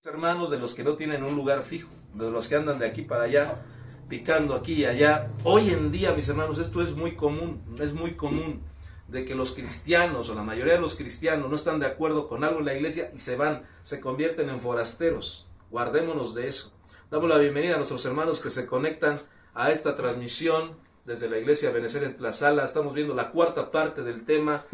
Hermanos, de los que no tienen un lugar fijo, de los que andan de aquí para allá, picando aquí y allá. Hoy en día, mis hermanos, esto es muy común de que los cristianos, o la mayoría de los cristianos, no están de acuerdo con algo en la iglesia y se van, se convierten en forasteros. Guardémonos de eso. Damos la bienvenida a nuestros hermanos que se conectan a esta transmisión desde la iglesia Benecer en Tlaxcala. Estamos viendo la cuarta parte del tema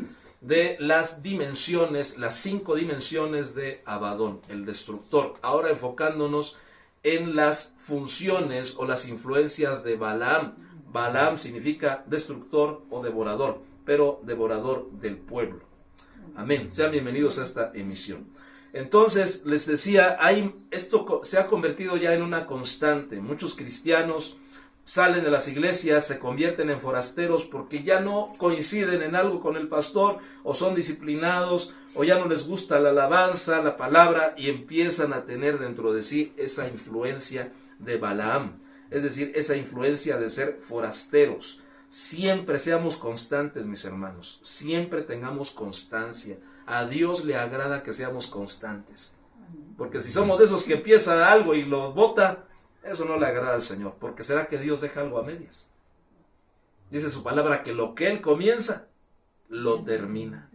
de las dimensiones, las 5 dimensiones de Abadón, el destructor. Ahora enfocándonos en las funciones o las influencias de Balaam. Balaam significa destructor o devorador, pero devorador del pueblo. Amén. Sean bienvenidos a esta emisión. Entonces, les decía, esto se ha convertido ya en una constante. Muchos cristianos salen de las iglesias, se convierten en forasteros porque ya no coinciden en algo con el pastor, o son disciplinados, o ya no les gusta la alabanza, la palabra, y empiezan a tener dentro de sí esa influencia de Balaam, es decir, esa influencia de ser forasteros. Siempre seamos constantes, mis hermanos, siempre tengamos constancia. A Dios le agrada que seamos constantes, porque si somos de esos que empieza algo y lo bota, eso no le agrada al Señor, porque será que Dios deja algo a medias. Dice su palabra que lo que Él comienza, lo termina.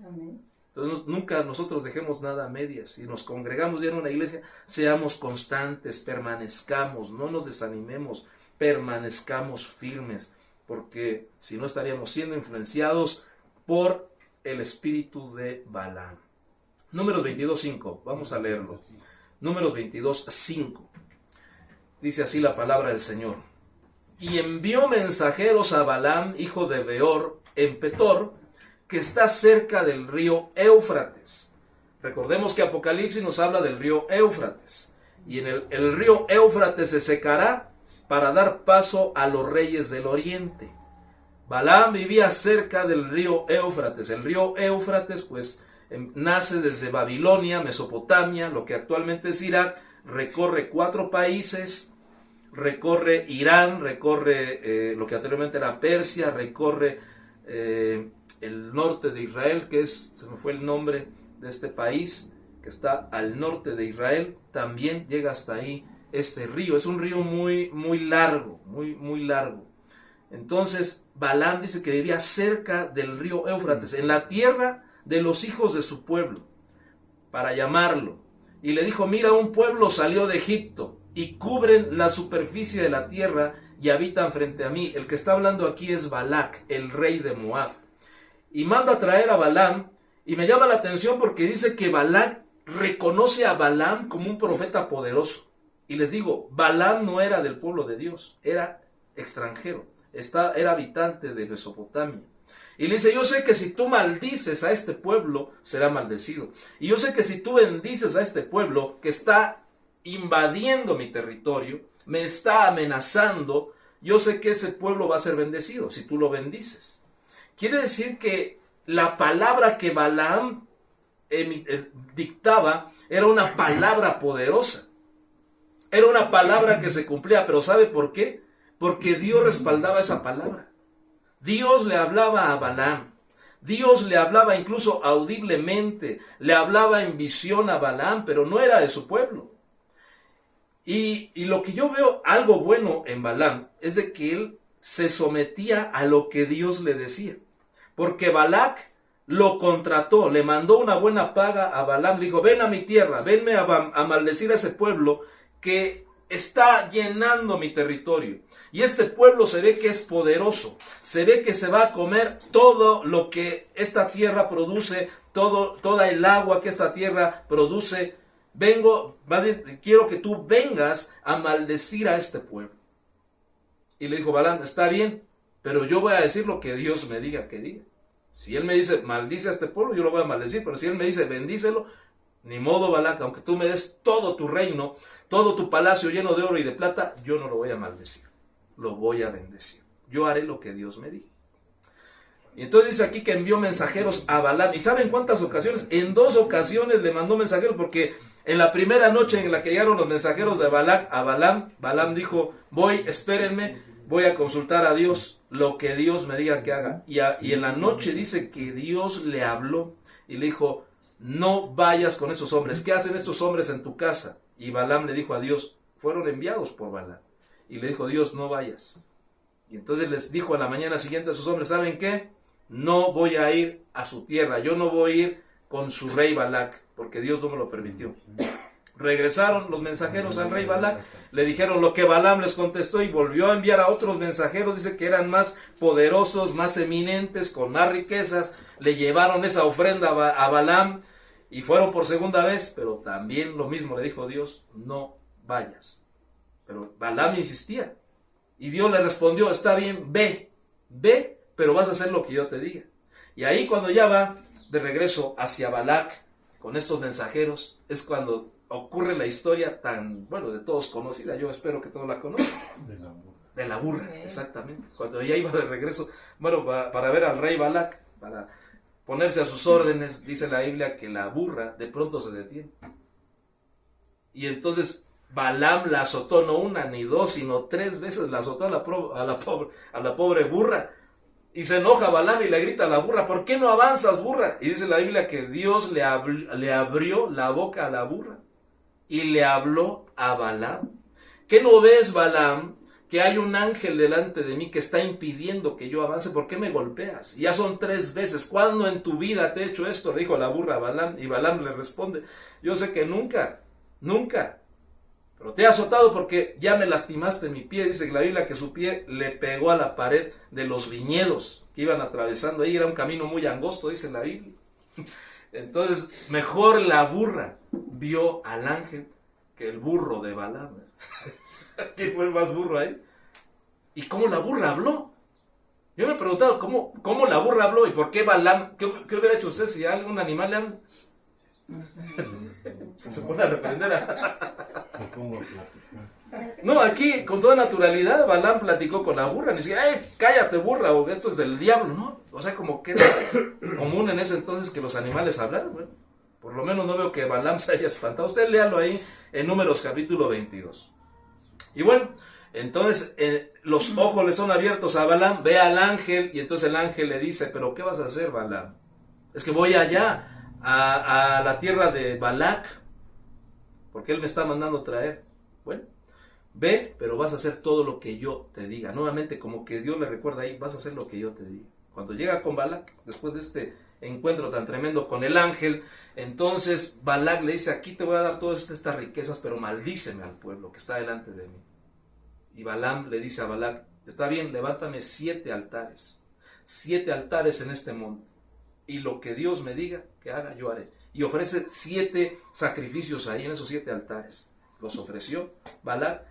Entonces nunca nosotros dejemos nada a medias. Si nos congregamos ya en una iglesia, seamos constantes, permanezcamos, no nos desanimemos, permanezcamos firmes, porque si no estaríamos siendo influenciados por el espíritu de Balaam. Números 22:5, vamos a leerlo. Números 22:5. Dice así la palabra del Señor. Y envió mensajeros a Balaam, hijo de Beor, en Petor, que está cerca del río Éufrates. Recordemos que Apocalipsis nos habla del río Éufrates. Y en el río Éufrates se secará para dar paso a los reyes del oriente. Balaam vivía cerca del río Éufrates. El río Éufrates, pues, nace desde Babilonia, Mesopotamia, lo que actualmente es Irak, recorre 4 países, recorre Irán, recorre lo que anteriormente era Persia, recorre el norte de Israel, se me fue el nombre de este país, que está al norte de Israel, también llega hasta ahí este río. Es un río muy largo, muy largo. Entonces, Balaam dice que vivía cerca del río Éufrates, en la tierra de los hijos de su pueblo, para llamarlo. Y le dijo, mira, un pueblo salió de Egipto y cubren la superficie de la tierra y habitan frente a mí. El que está hablando aquí es Balac, el rey de Moab. Y manda a traer a Balaam, y me llama la atención porque dice que Balac reconoce a Balaam como un profeta poderoso. Y les digo, Balaam no era del pueblo de Dios, era extranjero, era habitante de Mesopotamia. Y le dice, yo sé que si tú maldices a este pueblo, será maldecido. Y yo sé que si tú bendices a este pueblo que está invadiendo mi territorio, me está amenazando, yo sé que ese pueblo va a ser bendecido si tú lo bendices. Quiere decir que la palabra que Balaam dictaba era una palabra poderosa. Era una palabra que se cumplía, pero ¿sabe por qué? Porque Dios respaldaba esa palabra. Dios le hablaba a Balaam. Dios le hablaba incluso audiblemente, le hablaba en visión a Balaam, pero no era de su pueblo. Y lo que yo veo algo bueno en Balaam es de que él se sometía a lo que Dios le decía. Porque Balac lo contrató, le mandó una buena paga a Balaam, le dijo, ven a mi tierra, venme a maldecir a ese pueblo que está llenando mi territorio. Y este pueblo se ve que es poderoso, se ve que se va a comer todo lo que esta tierra produce, toda el agua que esta tierra produce. Quiero que tú vengas a maldecir a este pueblo. Y le dijo Balaam, está bien, pero yo voy a decir lo que Dios me diga que diga. Si Él me dice, maldice a este pueblo, yo lo voy a maldecir, pero si Él me dice, bendícelo, ni modo, Balac, aunque tú me des todo tu reino, todo tu palacio lleno de oro y de plata, yo no lo voy a maldecir, lo voy a bendecir. Yo haré lo que Dios me diga. Y entonces dice aquí que envió mensajeros a Balaam. ¿Y saben cuántas ocasiones? En 2 ocasiones le mandó mensajeros, porque en la primera noche en la que llegaron los mensajeros de Balac a Balaam, Balaam dijo, espérenme, voy a consultar a Dios, lo que Dios me diga que haga. Y en la noche dice que Dios le habló y le dijo, no vayas con esos hombres. ¿Qué hacen estos hombres en tu casa? Y Balaam le dijo a Dios, fueron enviados por Balaam. Y le dijo Dios, no vayas. Y entonces les dijo a la mañana siguiente a sus hombres, ¿saben qué? No voy a ir a su tierra, yo no voy a ir con su rey Balac, porque Dios no me lo permitió. Regresaron los mensajeros al rey Balac, le dijeron lo que Balaam les contestó y volvió a enviar a otros mensajeros, dice que eran más poderosos, más eminentes, con más riquezas, le llevaron esa ofrenda a Balaam y fueron por segunda vez, pero también lo mismo le dijo Dios, no vayas. Pero Balaam insistía y Dios le respondió, está bien, ve, pero vas a hacer lo que yo te diga. Y ahí cuando ya va de regreso hacia Balac con estos mensajeros, es cuando ocurre la historia tan, bueno, de todos conocida, yo espero que todos la conozcan. De la burra, exactamente. Cuando ella iba de regreso, bueno, para ver al rey Balac, para ponerse a sus órdenes, dice la Biblia que la burra de pronto se detiene. Y entonces Balaam la azotó no una ni dos, sino 3 veces la azotó a la pobre burra. Y se enoja Balaam y le grita a la burra, ¿por qué no avanzas, burra? Y dice la Biblia que Dios le abrió la boca a la burra y le habló a Balaam. ¿Qué no ves, Balaam? Que hay un ángel delante de mí que está impidiendo que yo avance. ¿Por qué me golpeas? Y ya son 3 veces. ¿Cuándo en tu vida te he hecho esto? Le dijo la burra a Balaam. Y Balaam le responde, yo sé que nunca. Pero te he azotado porque ya me lastimaste mi pie. Dice la Biblia que su pie le pegó a la pared de los viñedos que iban atravesando ahí. Era un camino muy angosto, dice la Biblia. Entonces, mejor la burra vio al ángel que el burro de Balaam. ¿Quién fue el más burro ahí? ¿Y cómo la burra habló? Yo me he preguntado cómo la burra habló y por qué Balaam. ¿Qué hubiera hecho usted si a algún animal le han... Se pone a reprender No, aquí con toda naturalidad Balaam platicó con la burra, ni siquiera, cállate burra, o esto es del diablo, ¿no? O sea, como que era común en ese entonces que los animales hablaran. Bueno, por lo menos no veo que Balaam se haya espantado. Usted léalo ahí en Números capítulo 22. Y bueno, entonces los ojos le son abiertos a Balaam, ve al ángel y entonces el ángel le dice, pero ¿qué vas a hacer, Balaam? Es que voy allá a la tierra de Balac, porque él me está mandando traer. Bueno, ve, pero vas a hacer todo lo que yo te diga. Nuevamente, como que Dios le recuerda ahí, vas a hacer lo que yo te diga. Cuando llega con Balac, después de este encuentro tan tremendo con el ángel, entonces Balac le dice, aquí te voy a dar todas estas riquezas, pero maldíceme al pueblo que está delante de mí. Y Balaam le dice a Balac, está bien, levántame 7 altares, 7 altares en este monte, y lo que Dios me diga que haga, yo haré. Y ofrece 7 sacrificios ahí en esos 7 altares. Los ofreció Balac,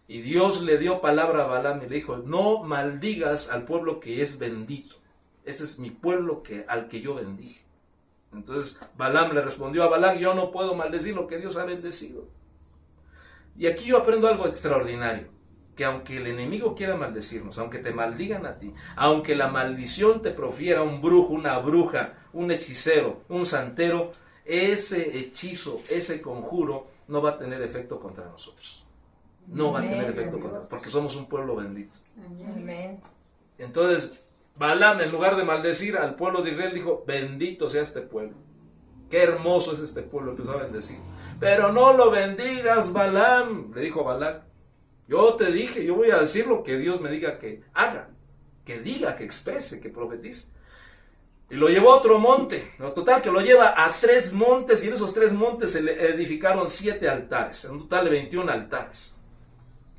y Dios le dio palabra a Balaam y le dijo, no maldigas al pueblo que es bendito. Ese es mi pueblo al que yo bendije. Entonces Balaam le respondió a Balac, yo no puedo maldecir lo que Dios ha bendecido. Y aquí yo aprendo algo extraordinario, que aunque el enemigo quiera maldecirnos, aunque te maldigan a ti, aunque la maldición te profiera un brujo, una bruja, un hechicero, un santero, ese hechizo, ese conjuro no va a tener efecto contra nosotros. No va a tener efecto contra nosotros, porque somos un pueblo bendito. Amén. Entonces Balaam, en lugar de maldecir al pueblo de Israel, dijo, bendito sea este pueblo. Qué hermoso es este pueblo, empezó a bendecir. Pero no lo bendigas, Balaam, le dijo Balac. Yo te dije, yo voy a decir lo que Dios me diga que haga, que diga, que exprese, que profetice. Y lo llevó a otro monte, no, total que lo lleva a 3 montes, y en esos 3 montes se le edificaron 7 altares, en un total de 21 altares.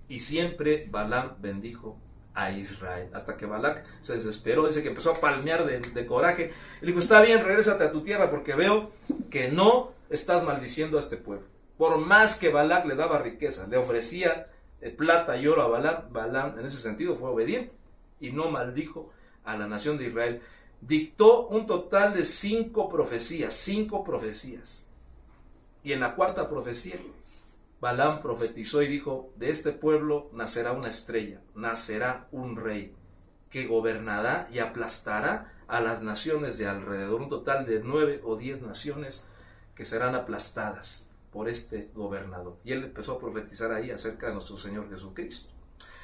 Y siempre Balaam bendijo a Israel, hasta que Balac se desesperó, dice que empezó a palmear de coraje, y le dijo, está bien, regrésate a tu tierra, porque veo que no estás maldiciendo a este pueblo. Por más que Balac le daba riqueza, le ofrecía plata y oro a Balaam, Balaam en ese sentido fue obediente y no maldijo a la nación de Israel. Dictó un total de 5 profecías, y en la 4ª profecía Balaam profetizó y dijo, de este pueblo nacerá una estrella, nacerá un rey que gobernará y aplastará a las naciones de alrededor, un total de 9 o 10 naciones que serán aplastadas por este gobernador. Y él empezó a profetizar ahí acerca de nuestro Señor Jesucristo.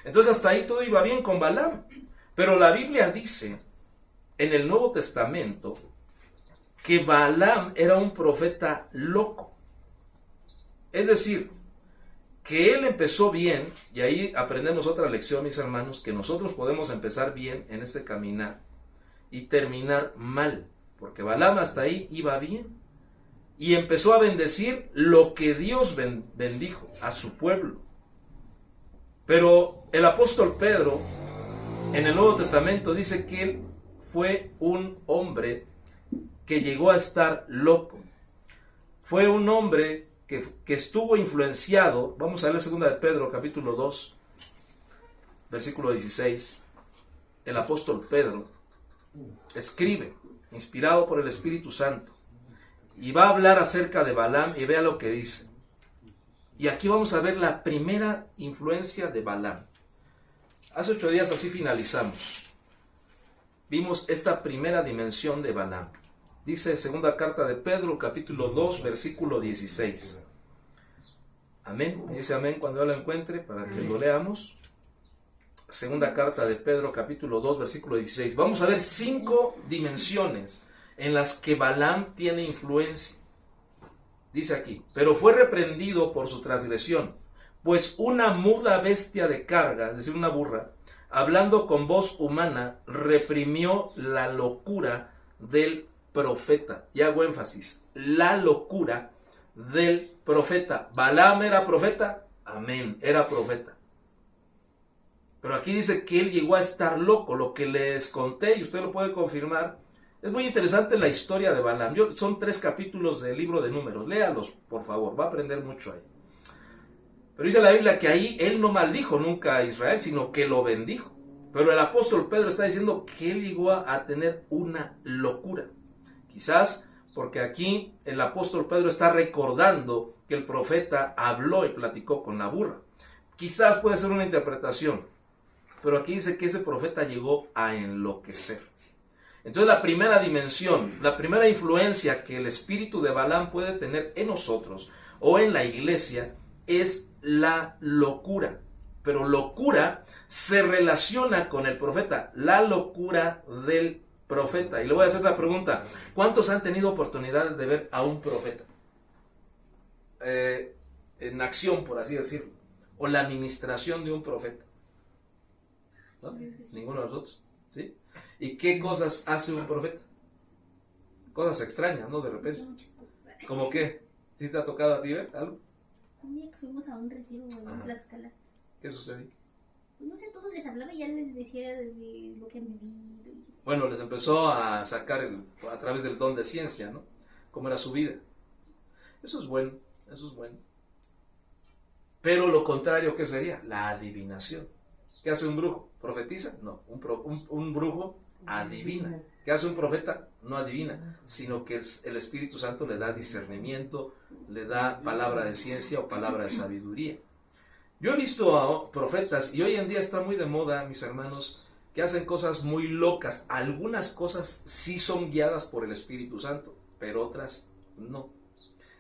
Entonces hasta ahí todo iba bien con Balaam, pero la Biblia dice en el Nuevo Testamento que Balaam era un profeta loco. Es decir, que él empezó bien, y ahí aprendemos otra lección, mis hermanos, que nosotros podemos empezar bien en este caminar y terminar mal, porque Balaam hasta ahí iba bien, y empezó a bendecir lo que Dios bendijo a su pueblo. Pero el apóstol Pedro, en el Nuevo Testamento, dice que él fue un hombre que llegó a estar loco. Fue un hombre que estuvo influenciado. Vamos a leer 2 de Pedro, capítulo 2, versículo 16. El apóstol Pedro escribe, inspirado por el Espíritu Santo, y va a hablar acerca de Balaam, y vea lo que dice. Y aquí vamos a ver la primera influencia de Balaam. Hace 8 días así finalizamos. Vimos esta primera dimensión de Balaam. Dice segunda carta de Pedro, capítulo 2, versículo 16. Amén. Dice amén cuando yo lo encuentre para que lo leamos. Segunda carta de Pedro, capítulo 2, versículo 16. Vamos a ver 5 dimensiones en las que Balaam tiene influencia. Dice aquí, pero fue reprendido por su transgresión, pues una muda bestia de carga, es decir, una burra, hablando con voz humana, reprimió la locura del profeta. Y hago énfasis, la locura del profeta. ¿Balaam era profeta? Amén, era profeta. Pero aquí dice que él llegó a estar loco, lo que les conté, y usted lo puede confirmar. Es muy interesante la historia de Balaam. Son 3 capítulos del libro de Números. Léalos, por favor, va a aprender mucho ahí. Pero dice la Biblia que ahí él no maldijo nunca a Israel, sino que lo bendijo. Pero el apóstol Pedro está diciendo que él llegó a tener una locura. Quizás porque aquí el apóstol Pedro está recordando que el profeta habló y platicó con la burra. Quizás puede ser una interpretación, pero aquí dice que ese profeta llegó a enloquecer. Entonces la primera dimensión, la primera influencia que el espíritu de Balaam puede tener en nosotros o en la iglesia es la locura. Pero locura se relaciona con el profeta, la locura del profeta. Y le voy a hacer la pregunta, ¿cuántos han tenido oportunidad de ver a un profeta? En acción, por así decirlo, o la administración de un profeta. ¿No? Ninguno de nosotros, ¿sí? ¿Y qué cosas hace un profeta? Cosas extrañas, ¿no? De repente. ¿Cómo qué? ¿Sí te ha tocado a ti ver algo? Un día que fuimos a un retiro en Tlaxcala. ¿Qué sucedió? Pues no sé, a todos les hablaba y ya les decía de lo que han vivido. Bueno, les empezó a sacar a través del don de ciencia, ¿no? Cómo era su vida. Eso es bueno, eso es bueno. Pero lo contrario, ¿qué sería? La adivinación. ¿Qué hace un brujo? ¿Profetiza? No, un brujo adivina. ¿Qué hace un profeta? No adivina, sino que el Espíritu Santo le da discernimiento, le da palabra de ciencia o palabra de sabiduría. Yo he visto a profetas, y hoy en día está muy de moda, mis hermanos, que hacen cosas muy locas. Algunas cosas sí son guiadas por el Espíritu Santo, pero otras no.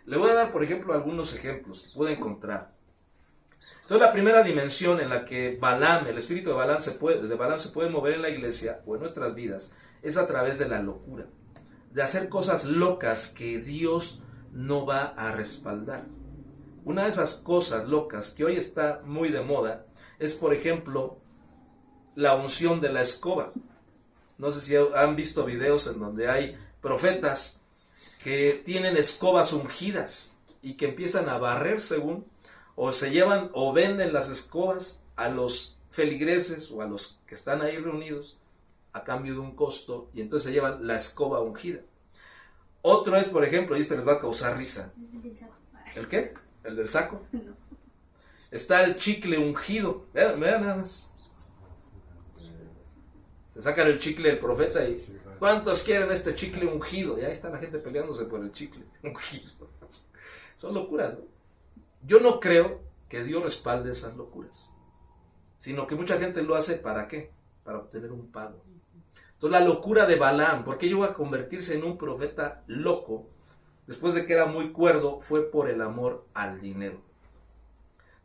Le voy a dar, por ejemplo, algunos ejemplos que puede encontrar. Entonces, la primera dimensión en la que Balaam, el espíritu de Balaam se puede mover en la iglesia o en nuestras vidas es a través de la locura, de hacer cosas locas que Dios no va a respaldar. Una de esas cosas locas que hoy está muy de moda es, por ejemplo, la unción de la escoba. No sé si han visto videos en donde hay profetas que tienen escobas ungidas y que empiezan a barrer según, o se llevan o venden las escobas a los feligreses o a los que están ahí reunidos a cambio de un costo, y entonces se llevan la escoba ungida. Otro es, por ejemplo, y este les va a causar risa. ¿El qué? ¿El del saco? No. Está el chicle ungido. Vean nada más. Se sacan el chicle del profeta y ¿cuántos quieren este chicle ungido? Y ahí está la gente peleándose por el chicle ungido. Son locuras, ¿no? Yo no creo que Dios respalde esas locuras, sino que mucha gente lo hace ¿para qué? Para obtener un pago. Entonces la locura de Balaam, ¿por qué llegó a convertirse en un profeta loco? Después de que era muy cuerdo, fue por el amor al dinero.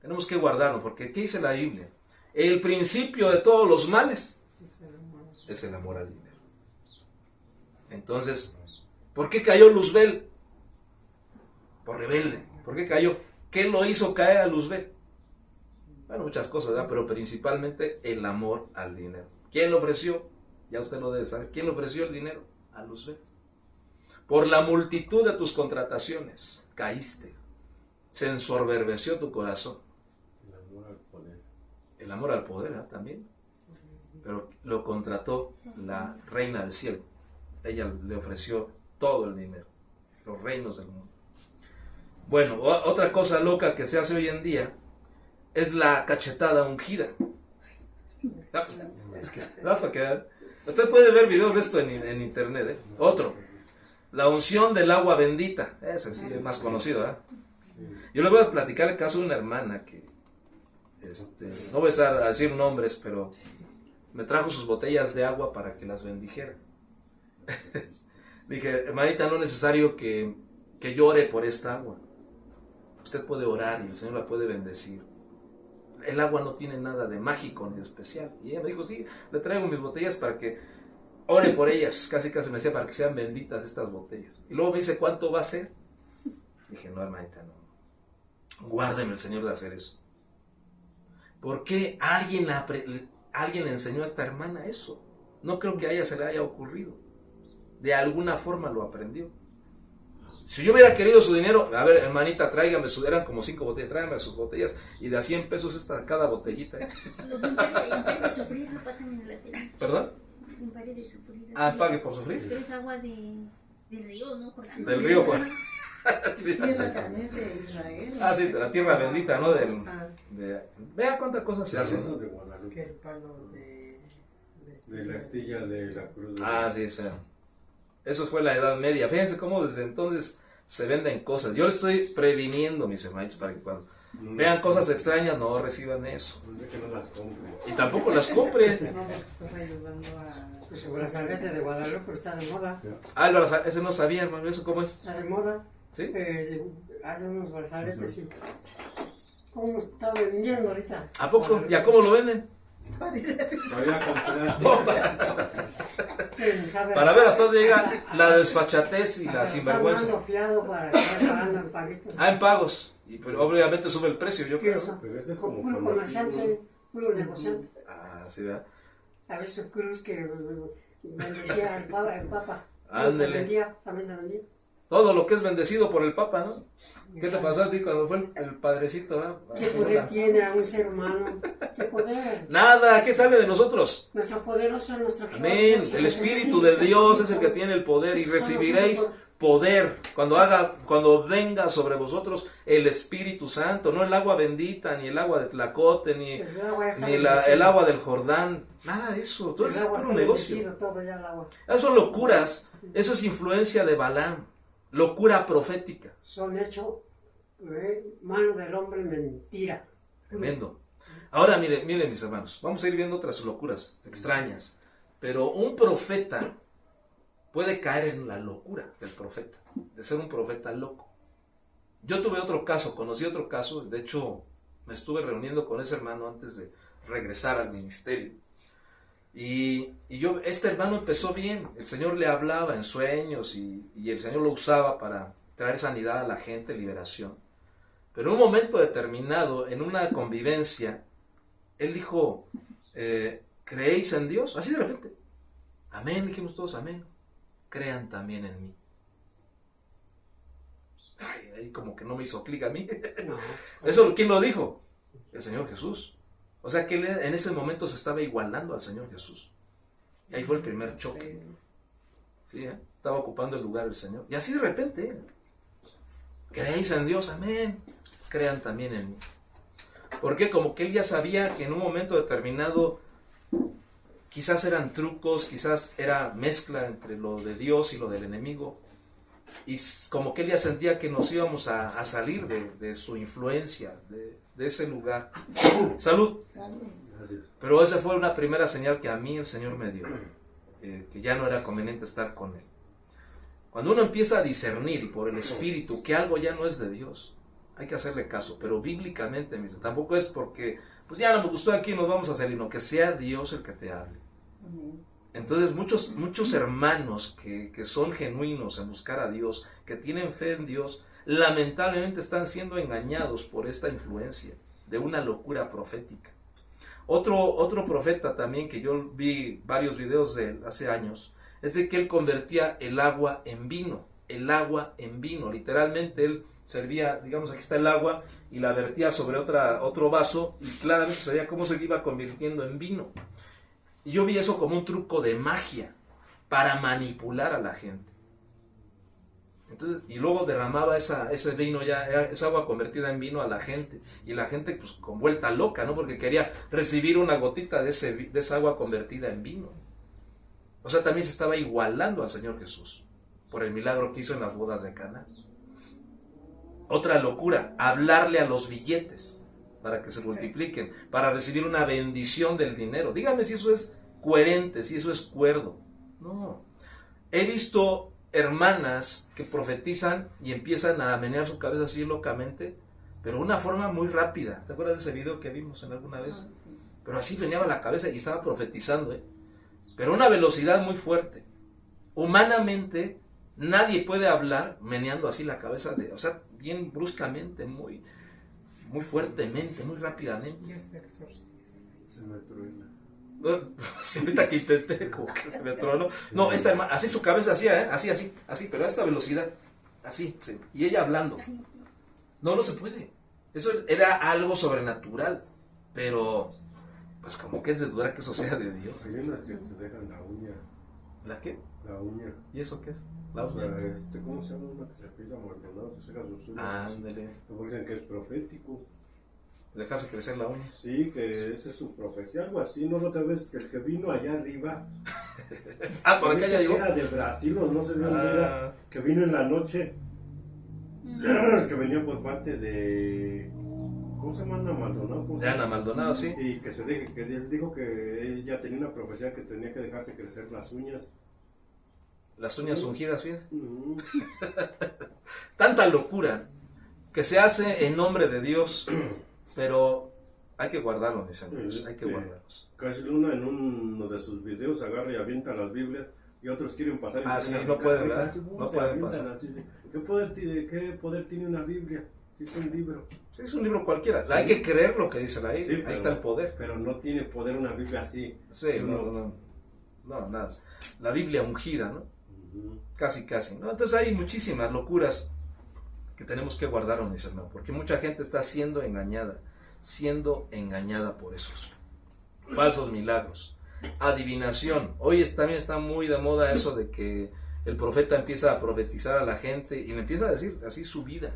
Tenemos que guardarnos, porque ¿qué dice la Biblia? El principio de todos los males es el amor al dinero. Entonces, ¿por qué cayó Luzbel? Por rebelde. ¿Por qué cayó? ¿Qué lo hizo caer a Luzbel? Bueno, muchas cosas, ¿verdad? Pero principalmente el amor al dinero. ¿Quién lo ofreció? Ya usted lo debe saber. ¿Quién le ofreció el dinero? A Lucero. Por la multitud de tus contrataciones caíste. Se ensoberbeció tu corazón. El amor al poder. El amor al poder, ¿eh? También. Pero lo contrató la reina del cielo. Ella le ofreció todo el dinero. Los reinos del mundo. Bueno, otra cosa loca que se hace hoy en día es la cachetada ungida. Usted puede ver videos de esto en internet, ¿eh? Otro, la unción del agua bendita. Ese sí es más conocido, ¿eh? Yo le voy a platicar el caso de una hermana que, no voy a estar a decir nombres, pero me trajo sus botellas de agua para que las bendijera. Dije, hermanita, no es necesario que llore por esta agua. Usted puede orar y el Señor la puede bendecir. El agua no tiene nada de mágico ni de especial. Y ella me dijo, sí, le traigo mis botellas para que ore por ellas. Casi me decía, para que sean benditas estas botellas. Y luego me dice, ¿cuánto va a ser? Dije, no, hermanita, no. Guárdeme el Señor de hacer eso. ¿Por qué alguien le enseñó a esta hermana eso? No creo que a ella se le haya ocurrido. De alguna forma lo aprendió. Si yo hubiera querido su dinero, a ver, hermanita, tráigame eran como 5 botellas, tráigame sus botellas, y de a 100 pesos cada botellita. En pares de sufrir lo pasan en la tele. ¿Perdón? En pares de sufrir. Ah, pague por sufrir. Pero es agua del río, ¿no? Del río, pues. Sí. Tierra también de Israel. Ah, sí, de la tierra bendita, ¿no? Vea cuántas cosas se hacen. De Guadalupe. Que el palo De la astilla de la cruz. Ah, sí, sí. Eso fue la Edad Media. Fíjense cómo desde entonces se venden cosas. Yo les estoy previniendo, mis hermanos, para que cuando vean cosas extrañas no reciban eso. Que no las compren. Y tampoco las compren. No, porque estás ayudando a... Pues el brazalete de Guadalupe está de moda. Ah, ese no sabía, hermano. ¿Eso cómo es? Está de moda. ¿Sí? Hace unos brazaletes y... ¿Cómo está vendiendo ahorita? ¿A poco? ¿Y a cómo lo venden? Lo voy a comprar. Para ver hasta dónde llega la desfachatez y la sinvergüenza. Está fiado para que vaya pagando en paguitos. Ah, en pagos. Y pero obviamente sube el precio, yo ¿Qué creo. es? Pero ese es como Puro comerciante, puro negociante. Ah, sí, ¿verdad? A veces cruz que bendecía el Papa. Ándele. También se vendía. Todo lo que es bendecido por el Papa, ¿no? ¿Qué te pasó a ti cuando fue el padrecito? ¿No? ¿Qué poder tiene a un ser humano? ¿Qué poder? Nada, ¿qué sale de nosotros? Nuestro poderoso es nuestro Jehová. Amén. El Espíritu de Dios es el que tiene el poder y recibiréis poder cuando venga sobre vosotros el Espíritu Santo, no el agua bendita, ni el agua de Tlacote, ni el agua del Jordán, nada de eso. Todo eso es un negocio. Todo ya el agua. Esas son locuras, eso es influencia de Balaam, locura profética. Son hechos mano del hombre mentira. Tremendo. Ahora miren mis hermanos, vamos a ir viendo otras locuras extrañas, pero un profeta puede caer en la locura del profeta, de ser un profeta loco. Yo tuve otro caso, conocí otro caso, de hecho me estuve reuniendo con ese hermano antes de regresar al ministerio. Y este hermano empezó bien, el Señor le hablaba en sueños y el Señor lo usaba para traer sanidad a la gente, liberación. Pero en un momento determinado, en una convivencia, él dijo, ¿creéis en Dios? Así de repente, amén, dijimos todos amén. Crean también en mí. Ay, ahí como que no me hizo clic a mí. No. ¿Eso quién lo dijo? El Señor Jesús. O sea que él en ese momento se estaba igualando al Señor Jesús. Y ahí fue el primer choque. ¿Sí, estaba ocupando el lugar del Señor. Y así de repente, ¿creéis en Dios? Amén. Crean también en mí. Porque como que él ya sabía que en un momento determinado quizás eran trucos, quizás era mezcla entre lo de Dios y lo del enemigo. Y como que él ya sentía que nos íbamos a salir de su influencia, de ese lugar. Salud. Gracias. Pero esa fue una primera señal que a mí el Señor me dio, que ya no era conveniente estar con él. Cuando uno empieza a discernir por el Espíritu que algo ya no es de Dios, hay que hacerle caso, pero bíblicamente, tampoco es porque, pues ya no me gustó aquí, nos vamos a salir, no, que sea Dios el que te hable. Amén. Entonces muchos hermanos que son genuinos en buscar a Dios, que tienen fe en Dios, lamentablemente están siendo engañados por esta influencia. de una locura profética. Otro profeta también que yo vi varios videos de él hace años, es de que él convertía el agua en vino, literalmente él servía, digamos, aquí está el agua y la vertía sobre otro vaso y claramente se veía cómo se iba convirtiendo en vino. Y yo vi eso como un truco de magia para manipular a la gente. Entonces, y luego derramaba ese vino, esa agua convertida en vino a la gente. Y la gente, pues, con vuelta loca, ¿no? Porque quería recibir una gotita de esa agua convertida en vino. O sea, también se estaba igualando al Señor Jesús por el milagro que hizo en las bodas de Caná. Otra locura, hablarle a los billetes para que se multipliquen, para recibir una bendición del dinero. Dígame si eso es coherente, si eso es cuerdo. No. He visto hermanas que profetizan y empiezan a menear su cabeza así locamente, pero de una forma muy rápida. ¿Te acuerdas de ese video que vimos en alguna vez? Sí. Pero así meneaba la cabeza y estaba profetizando, pero a una velocidad muy fuerte. Humanamente, nadie puede hablar meneando así la cabeza, o sea, bien bruscamente, muy fuertemente, muy rápidamente. Ya está exorcista. Se me truena. Sí, ahorita que intenté, como que se me tronó. No, esta hermana, así su cabeza hacía, así, pero a esta velocidad, así, sí. Y ella hablando. No se puede. Eso era algo sobrenatural, pero pues como que es de dudar que eso sea de Dios. Hay unas que se dejan la uña. ¿La qué? La uña. ¿Y eso qué es? La O sea, uña. ¿cómo se llama una que se pide a Maldonado que se haga sus uñas? Ándale. Luego dicen que es profético. Dejarse crecer la uña. Sí, que esa es su profecía, algo así. No, la otra vez que el que vino allá arriba. Por acá ya Dice llegó. que era de Brasil, o no sé de dónde era. Que vino en la noche. Que venía por parte de. ¿Cómo se llama Ana Maldonado? ¿Cómo se De Ana llama? Maldonado, sí. Y que él dijo que ella tenía una profecía que tenía que dejarse crecer las uñas. Las uñas ungidas, fíjate. Mm. Tanta locura que se hace en nombre de Dios, pero hay que guardarlo, mis amigos, hay que guardarlos. Casi Luna en uno de sus videos agarra y avienta las Biblias y otros quieren pasar. Ah, y sí, dicen, no pueden, "Ay, ¿verdad? ¿cómo No se pueden avientan pasar. así? ¿Qué poder tiene una Biblia? Si es un libro. Sí, es un libro cualquiera. Sí. Hay que creer lo que dice ahí. Sí, Ahí pero- está el poder. Pero no tiene poder una Biblia así. Sí, no, nada. La Biblia ungida, ¿no? Ujú. Casi, ¿no? Entonces hay muchísimas locuras que tenemos que guardar, mis hermanos, porque mucha gente está siendo engañada por esos falsos milagros. Adivinación. Hoy también está muy de moda eso de que el profeta empieza a profetizar a la gente y le empieza a decir así su vida,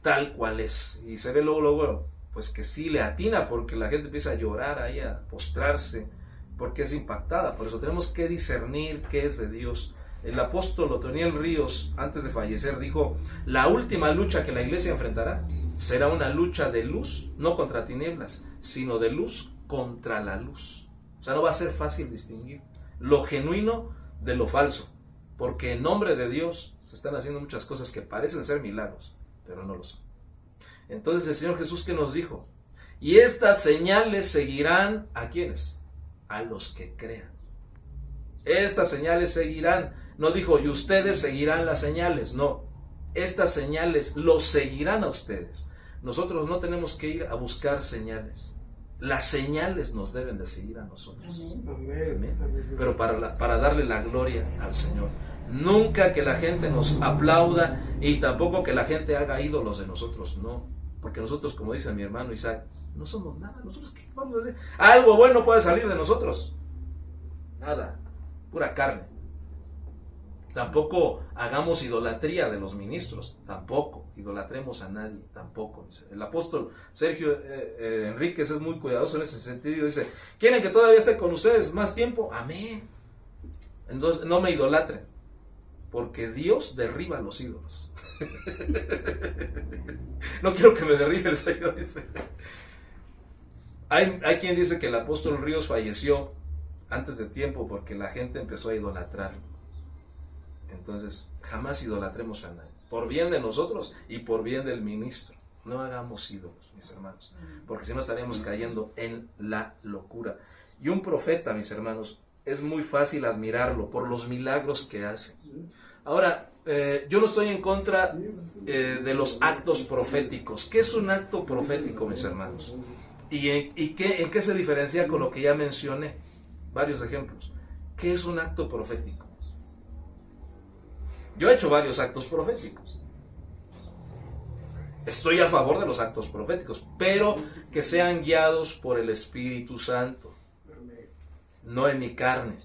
tal cual es. Y se ve luego, pues que sí le atina, porque la gente empieza a llorar ahí, a postrarse, porque es impactada. Por eso tenemos que discernir qué es de Dios. El apóstol Otoniel Ríos, antes de fallecer, dijo: la última lucha que la iglesia enfrentará será una lucha de luz, no contra tinieblas, sino de luz contra la luz. O sea, no va a ser fácil distinguir lo genuino de lo falso, porque en nombre de Dios se están haciendo muchas cosas que parecen ser milagros, pero no lo son. Entonces el Señor Jesús, ¿qué nos dijo? Y estas señales seguirán ¿a quiénes? A los que crean. Estas señales seguirán. No dijo, y ustedes seguirán las señales. No, estas señales los seguirán a ustedes. Nosotros no tenemos que ir a buscar señales. Las señales nos deben de seguir a nosotros. Amén. Amén. Pero para darle la gloria al Señor. Nunca que la gente nos aplauda y tampoco que la gente haga ídolos de nosotros. No, porque nosotros, como dice mi hermano Isaac, no somos nada. ¿Nosotros qué vamos a hacer? Algo bueno puede salir de nosotros. Nada, pura carne. Tampoco hagamos idolatría de los ministros, tampoco idolatremos a nadie, tampoco. El apóstol Sergio Enríquez es muy cuidadoso en ese sentido, dice: ¿quieren que todavía esté con ustedes más tiempo? Amén. Entonces no me idolatren, porque Dios derriba los ídolos. No quiero que me derribe el Señor, dice. Hay quien dice que el apóstol Ríos falleció antes de tiempo porque la gente empezó a idolatrarlo. Entonces, jamás idolatremos a nadie, por bien de nosotros y por bien del ministro. No hagamos ídolos, mis hermanos, porque si no estaríamos cayendo en la locura. Y un profeta, mis hermanos, es muy fácil admirarlo por los milagros que hace. Ahora, yo no estoy en contra de los actos proféticos. ¿Qué es un acto profético, mis hermanos? ¿Y en qué se diferencia con lo que ya mencioné? Varios ejemplos. ¿Qué es un acto profético? Yo he hecho varios actos proféticos. Estoy a favor de los actos proféticos, pero que sean guiados por el Espíritu Santo, no en mi carne,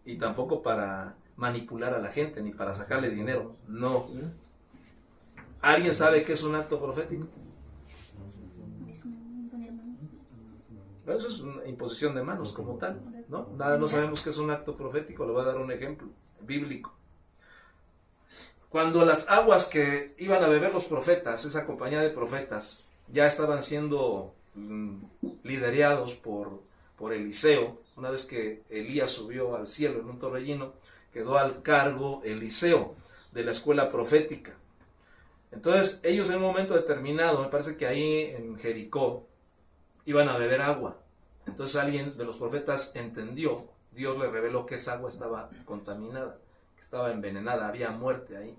y tampoco para manipular a la gente, ni para sacarle dinero, no. ¿Alguien sabe qué es un acto profético? Bueno, eso es una imposición de manos como tal, ¿no? Nada, no sabemos qué es un acto profético. Le voy a dar un ejemplo bíblico. Cuando las aguas que iban a beber los profetas, esa compañía de profetas, ya estaban siendo liderados por Eliseo, una vez que Elías subió al cielo en un torbellino, quedó al cargo Eliseo de la escuela profética. Entonces ellos en un momento determinado, me parece que ahí en Jericó, iban a beber agua. Entonces alguien de los profetas entendió, Dios le reveló que esa agua estaba contaminada, que estaba envenenada, había muerte ahí.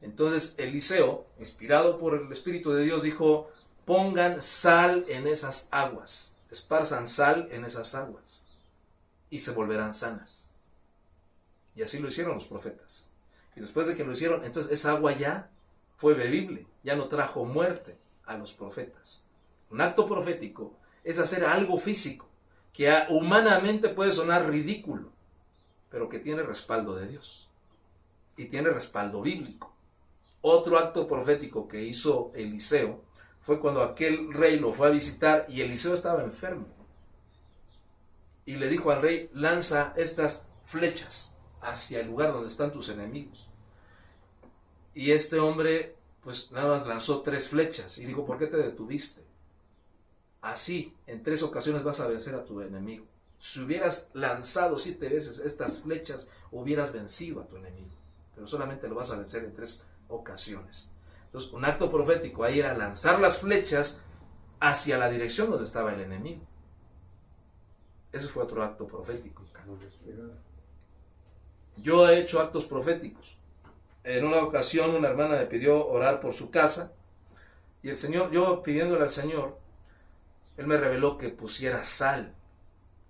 Entonces Eliseo, inspirado por el Espíritu de Dios, dijo: pongan sal en esas aguas, esparzan sal en esas aguas y se volverán sanas. Y así lo hicieron los profetas. Y después de que lo hicieron, entonces esa agua ya fue bebible, ya no trajo muerte a los profetas. Un acto profético es hacer algo físico que humanamente puede sonar ridículo, pero que tiene respaldo de Dios y tiene respaldo bíblico. Otro acto profético que hizo Eliseo fue cuando aquel rey lo fue a visitar y Eliseo estaba enfermo. Y le dijo al rey: lanza estas flechas hacia el lugar donde están tus enemigos. Y este hombre pues nada más lanzó 3 flechas y dijo: ¿por qué te detuviste? Así, en 3 ocasiones vas a vencer a tu enemigo. Si hubieras lanzado 7 veces estas flechas, hubieras vencido a tu enemigo. Pero solamente lo vas a vencer en 3 ocasiones. Entonces, un acto profético ahí era lanzar las flechas hacia la dirección donde estaba el enemigo. Ese fue otro acto profético. Yo he hecho actos proféticos. En una ocasión una hermana me pidió orar por su casa y el Señor, yo pidiéndole al Señor, Él me reveló que pusiera sal,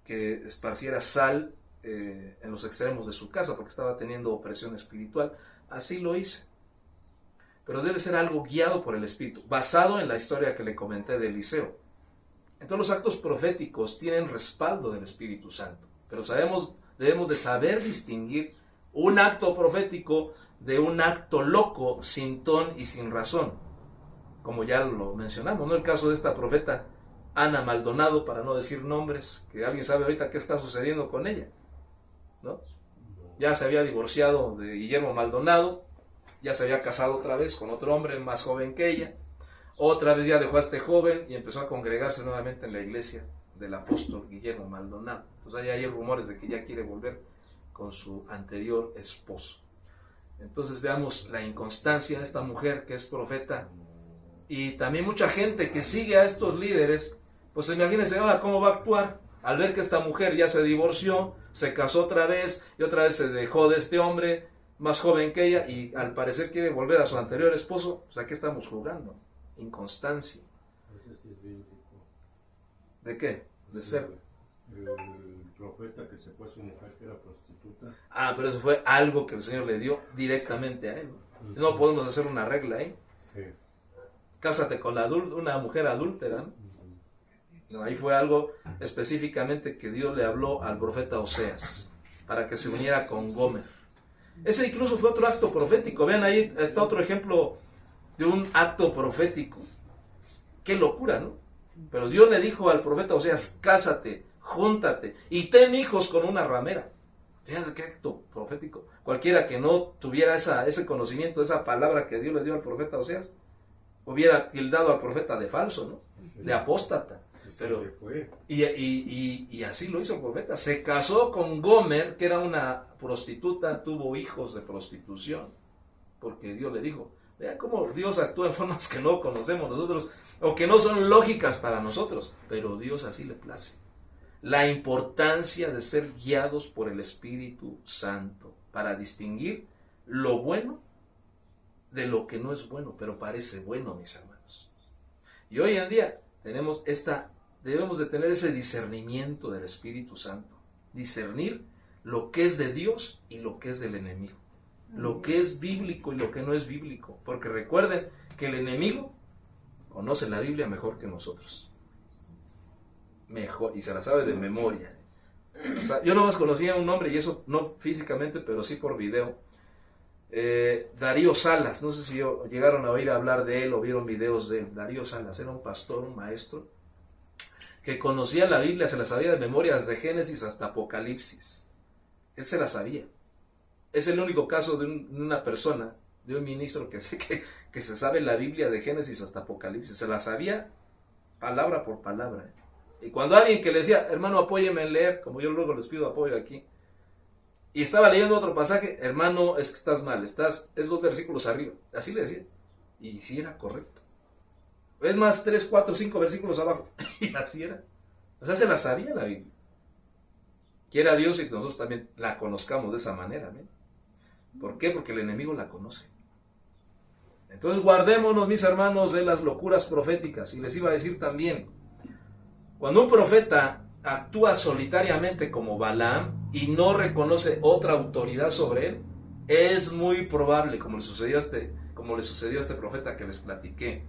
que esparciera sal en los extremos de su casa porque estaba teniendo opresión espiritual. Así lo hice. Pero debe ser algo guiado por el Espíritu, basado en la historia que le comenté de Eliseo. Entonces los actos proféticos tienen respaldo del Espíritu Santo, pero debemos de saber distinguir un acto profético de un acto loco, sin ton y sin razón, como ya lo mencionamos, ¿no? El caso de esta profeta Ana Maldonado, para no decir nombres, que alguien sabe ahorita qué está sucediendo con ella, ¿no? Ya se había divorciado de Guillermo Maldonado, ya se había casado otra vez con otro hombre más joven que ella, otra vez ya dejó a este joven y empezó a congregarse nuevamente en la iglesia del apóstol Guillermo Maldonado. Entonces ahí hay rumores de que ya quiere volver con su anterior esposo. Entonces veamos la inconstancia de esta mujer que es profeta, y también mucha gente que sigue a estos líderes. Pues imagínense ahora cómo va a actuar al ver que esta mujer ya se divorció, se casó otra vez y otra vez se dejó de este hombre más joven que ella y al parecer quiere volver a su anterior esposo. Pues ¿a qué estamos jugando? Inconstancia. Ese sí es bíblico. ¿De qué? De ser. El profeta que se fue a su mujer que era prostituta. Ah, pero eso fue algo que el Señor le dio directamente a él. No podemos hacer una regla ahí. Sí. Cásate con una mujer adúltera, ¿no? No, ahí fue algo específicamente que Dios le habló al profeta Oseas para que se uniera con Gomer. Ese incluso fue otro acto profético. Vean, ahí está otro ejemplo de un acto profético. Qué locura, ¿no? Pero Dios le dijo al profeta Oseas: cásate, júntate y ten hijos con una ramera. Fíjense qué acto profético. Cualquiera que no tuviera ese conocimiento, esa palabra que Dios le dio al profeta Oseas, hubiera tildado al profeta de falso, ¿no? Sí. De apóstata. Pero, y así lo hizo el profeta. Se casó con Gomer, que era una prostituta, tuvo hijos de prostitución, porque Dios le dijo. Vean cómo Dios actúa en formas que no conocemos nosotros, o que no son lógicas para nosotros, pero Dios así le place. La importancia de ser guiados por el Espíritu Santo, para distinguir lo bueno de lo que no es bueno, pero parece bueno, mis hermanos. Y hoy en día debemos de tener ese discernimiento del Espíritu Santo, discernir lo que es de Dios y lo que es del enemigo, lo que es bíblico y lo que no es bíblico, porque recuerden que el enemigo conoce la Biblia mejor que nosotros, mejor, y se la sabe de memoria. Yo nomás conocía un nombre, y eso no físicamente, pero sí por video, Darío Salas. No sé si llegaron a oír hablar de él o vieron videos de él. Darío Salas era un pastor, un maestro, que conocía la Biblia, se la sabía de memoria desde Génesis hasta Apocalipsis. Él se la sabía. Es el único caso de una persona, de un ministro que se sabe la Biblia de Génesis hasta Apocalipsis. Se la sabía palabra por palabra. Y cuando alguien que le decía, hermano, apóyeme en leer, como yo luego les pido apoyo aquí, y estaba leyendo otro pasaje, hermano, es que estás mal, es 2 versículos arriba. Así le decía. Y sí era correcto. Es más, 3, 4, 5 versículos abajo. Y así era. O sea, se la sabía la Biblia. Quiera Dios y que nosotros también la conozcamos de esa manera. ¿Ven? ¿Por qué? Porque el enemigo la conoce. Entonces guardémonos, mis hermanos, de las locuras proféticas. Y les iba a decir también, cuando un profeta actúa solitariamente como Balaam y no reconoce otra autoridad sobre él, es muy probable, como le sucedió a este profeta que les platiqué,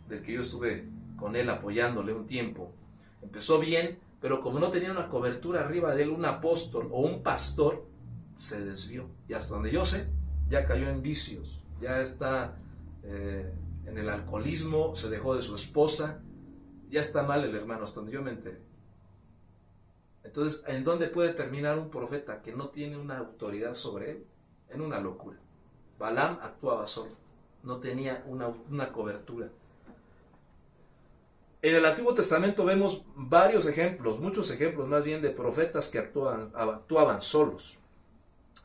del que yo estuve con él apoyándole un tiempo. Empezó bien, pero como no tenía una cobertura arriba de él, un apóstol o un pastor, se desvió. Y hasta donde yo sé, ya cayó en vicios, ya está en el alcoholismo, se dejó de su esposa, ya está mal el hermano, hasta donde yo me enteré. Entonces, ¿en dónde puede terminar un profeta que no tiene una autoridad sobre él? En una locura. Balaam actuaba solo, no tenía una cobertura. En el Antiguo Testamento vemos varios ejemplos, muchos ejemplos más bien de profetas que actuaban solos.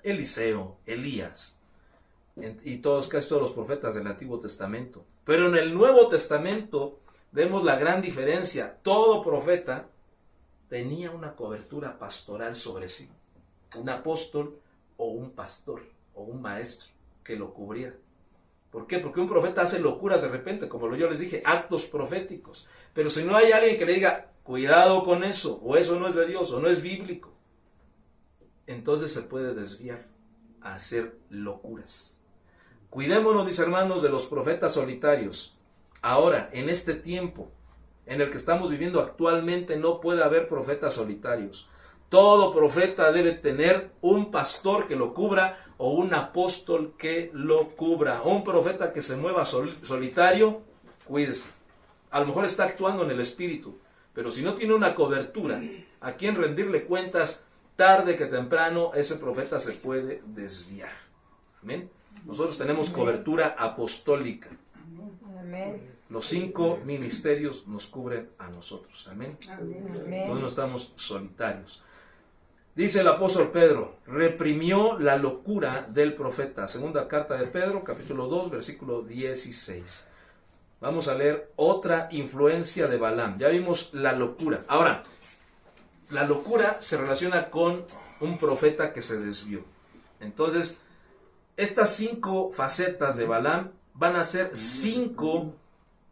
Eliseo, Elías, y casi todos los profetas del Antiguo Testamento. Pero en el Nuevo Testamento vemos la gran diferencia. Todo profeta tenía una cobertura pastoral sobre sí, un apóstol o un pastor o un maestro que lo cubriera. ¿Por qué? Porque un profeta hace locuras de repente, como yo les dije, actos proféticos. Pero si no hay alguien que le diga, cuidado con eso, o eso no es de Dios, o no es bíblico, entonces se puede desviar a hacer locuras. Cuidémonos, mis hermanos, de los profetas solitarios. Ahora, en este tiempo en el que estamos viviendo actualmente, no puede haber profetas solitarios. Todo profeta debe tener un pastor que lo cubra o un apóstol que lo cubra. Un profeta que se mueva solitario, cuídese. A lo mejor está actuando en el espíritu, pero si no tiene una cobertura a quien rendirle cuentas, tarde que temprano ese profeta se puede desviar. Amén. Nosotros tenemos cobertura apostólica. Amén. Los 5 ministerios nos cubren a nosotros. Amén. Amén. Entonces no estamos solitarios. Dice el apóstol Pedro, reprimió la locura del profeta. Segunda carta de Pedro, capítulo 2, versículo 16. Vamos a leer otra influencia de Balaam. Ya vimos la locura. Ahora, la locura se relaciona con un profeta que se desvió. Entonces, estas 5 facetas de Balaam van a ser 5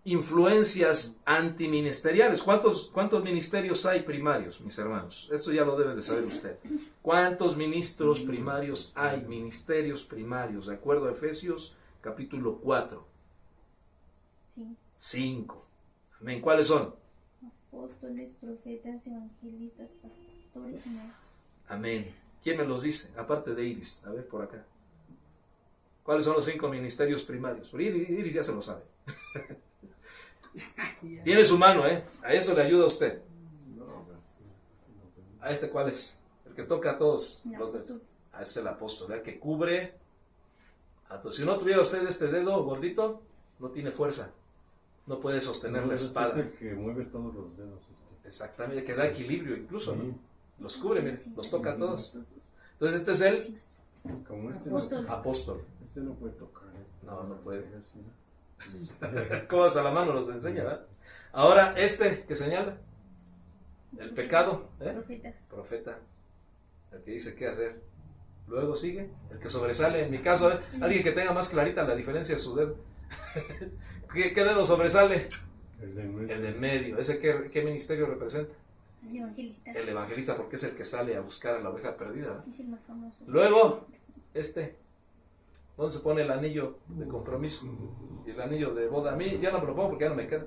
influencias antiministeriales. ¿Cuántos ministerios hay primarios, mis hermanos? Esto ya lo debe de saber usted. ¿Cuántos ministros primarios hay? Ministerios primarios, de acuerdo a Efesios capítulo 4. Sí. 5. Amén. ¿Cuáles son? Apóstoles, profetas, evangelistas, pastores y maestros. Amén. ¿Quién me los dice? Aparte de Iris. A ver, por acá. ¿Cuáles son los 5 ministerios primarios? Por Iris ya se lo sabe. Tiene su mano, ¿eh? A eso le ayuda a usted. ¿A este cuál es? El que toca a todos los dedos. A ese es el apóstol, el que cubre a todos. Si no tuviera usted este dedo gordito, no tiene fuerza. No puede sostener la espada. Es el que mueve todos los dedos. Exactamente, que da equilibrio incluso, ¿no? Sí. Los cubre, mire, los toca a todos. Entonces este es el Como Apóstol. apóstol. Este no puede tocar. No, no puede. ¿Cómo hasta la mano los enseña, ¿verdad? Ahora, este que señala, el pecado, ¿eh? Profeta. Profeta, el que dice qué hacer. Luego sigue el que sobresale. En mi caso, alguien que tenga más clarita la diferencia de su dedo. ¿Qué dedo sobresale? El del medio. El del medio. ¿Ese qué ministerio representa? El evangelista. El evangelista, porque es el que sale a buscar a la oveja perdida, ¿verdad? Es el más famoso. Luego, ¿dónde se pone el anillo de compromiso? Y el anillo de boda. A mí ya no me lo pongo porque ya no me queda.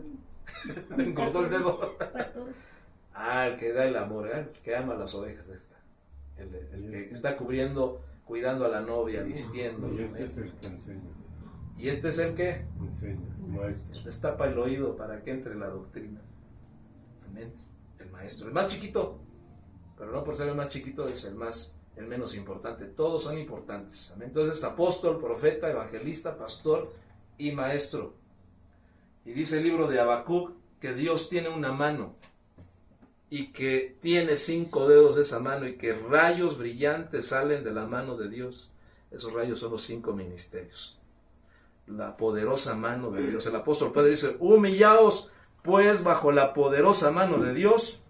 Me engordó el dedo. Pastor. El que da el amor, el que ama a las ovejas. El que está cuidando a la novia, vistiendo. Y este es el que enseña. ¿Y este es el que? Enseña, maestro. Destapa el oído para que entre la doctrina. Amén. El maestro. El más chiquito, pero no por ser el más chiquito es el menos importante. Todos son importantes. Amén. Entonces, apóstol, profeta, evangelista, pastor y maestro. Y dice el libro de Habacuc que Dios tiene una mano y que tiene 5 dedos de esa mano y que rayos brillantes salen de la mano de Dios. Esos rayos son los 5 ministerios. La poderosa mano de Dios. El apóstol Pedro dice: humillaos pues bajo la poderosa mano de Dios,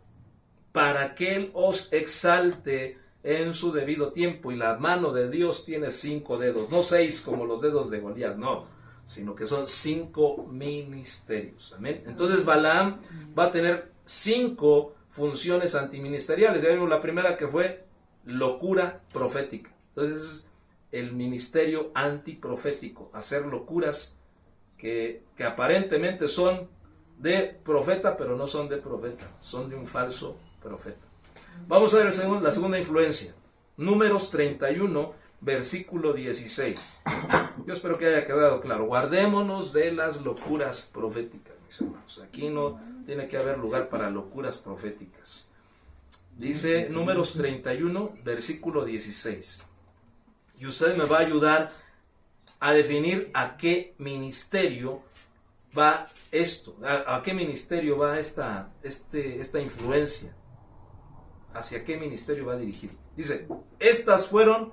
para que Él os exalte en su debido tiempo. Y la mano de Dios tiene 5 dedos, no 6 como los dedos de Goliat, no, sino que son 5 ministerios. Amén. Entonces Balaam va a tener 5 funciones antiministeriales. Ya vimos la primera, que fue locura profética. Entonces es el ministerio antiprofético, hacer locuras que aparentemente son de profeta, pero no son de profeta, son de un falso profeta. Vamos a ver la segunda influencia. Números 31, versículo 16. Yo espero que haya quedado claro. Guardémonos de las locuras proféticas, mis hermanos. Aquí no tiene que haber lugar para locuras proféticas. Dice Números 31, versículo 16. Y usted me va a ayudar a definir a qué ministerio va esto, a qué ministerio va esta influencia, hacia qué ministerio va dirigido. Dice: estas fueron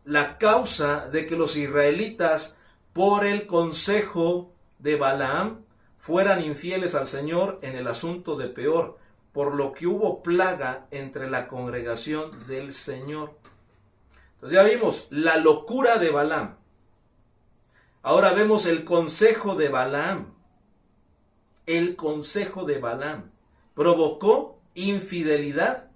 la causa de que los israelitas, por el consejo de Balaam, fueran infieles al Señor en el asunto de Peor, por lo que hubo plaga entre la congregación del Señor. Entonces ya vimos la locura de Balaam. Ahora vemos el consejo de Balaam. El consejo de Balaam provocó infidelidad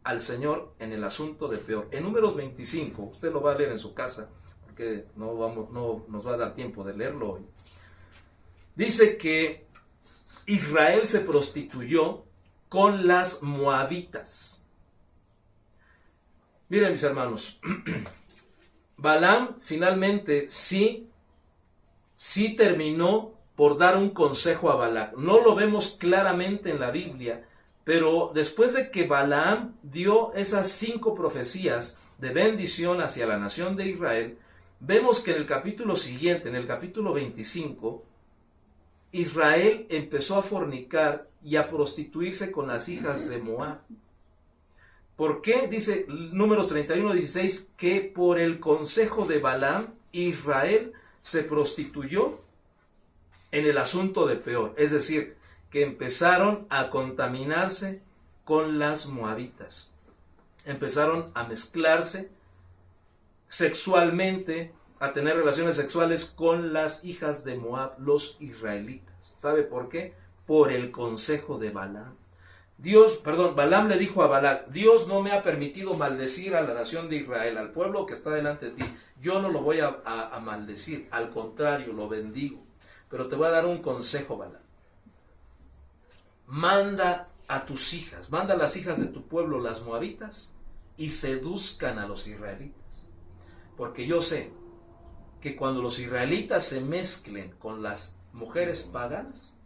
al Señor en el asunto de Peor. En Números 25, usted lo va a leer en su casa, porque no nos va a dar tiempo de leerlo hoy. Dice que Israel se prostituyó con las moabitas. Miren, mis hermanos, Balaam finalmente sí terminó por dar un consejo a Balac. No lo vemos claramente en la Biblia, pero después de que Balaam dio esas 5 profecías de bendición hacia la nación de Israel, vemos que en el capítulo siguiente, en el capítulo 25, Israel empezó a fornicar y a prostituirse con las hijas de Moab. ¿Por qué? Dice Números 31:16, que por el consejo de Balaam, Israel se prostituyó en el asunto de Peor. Es decir, que empezaron a contaminarse con las moabitas. Empezaron a mezclarse sexualmente, a tener relaciones sexuales con las hijas de Moab, los israelitas. ¿Sabe por qué? Por el consejo de Balaam. Balaam le dijo a Balac: Dios no me ha permitido maldecir a la nación de Israel, al pueblo que está delante de ti. Yo no lo voy a maldecir, al contrario, lo bendigo. Pero te voy a dar un consejo, Balaam. Manda a tus hijas, manda a las hijas de tu pueblo, las moabitas, y seduzcan a los israelitas. Porque yo sé que cuando los israelitas se mezclen con las mujeres paganas,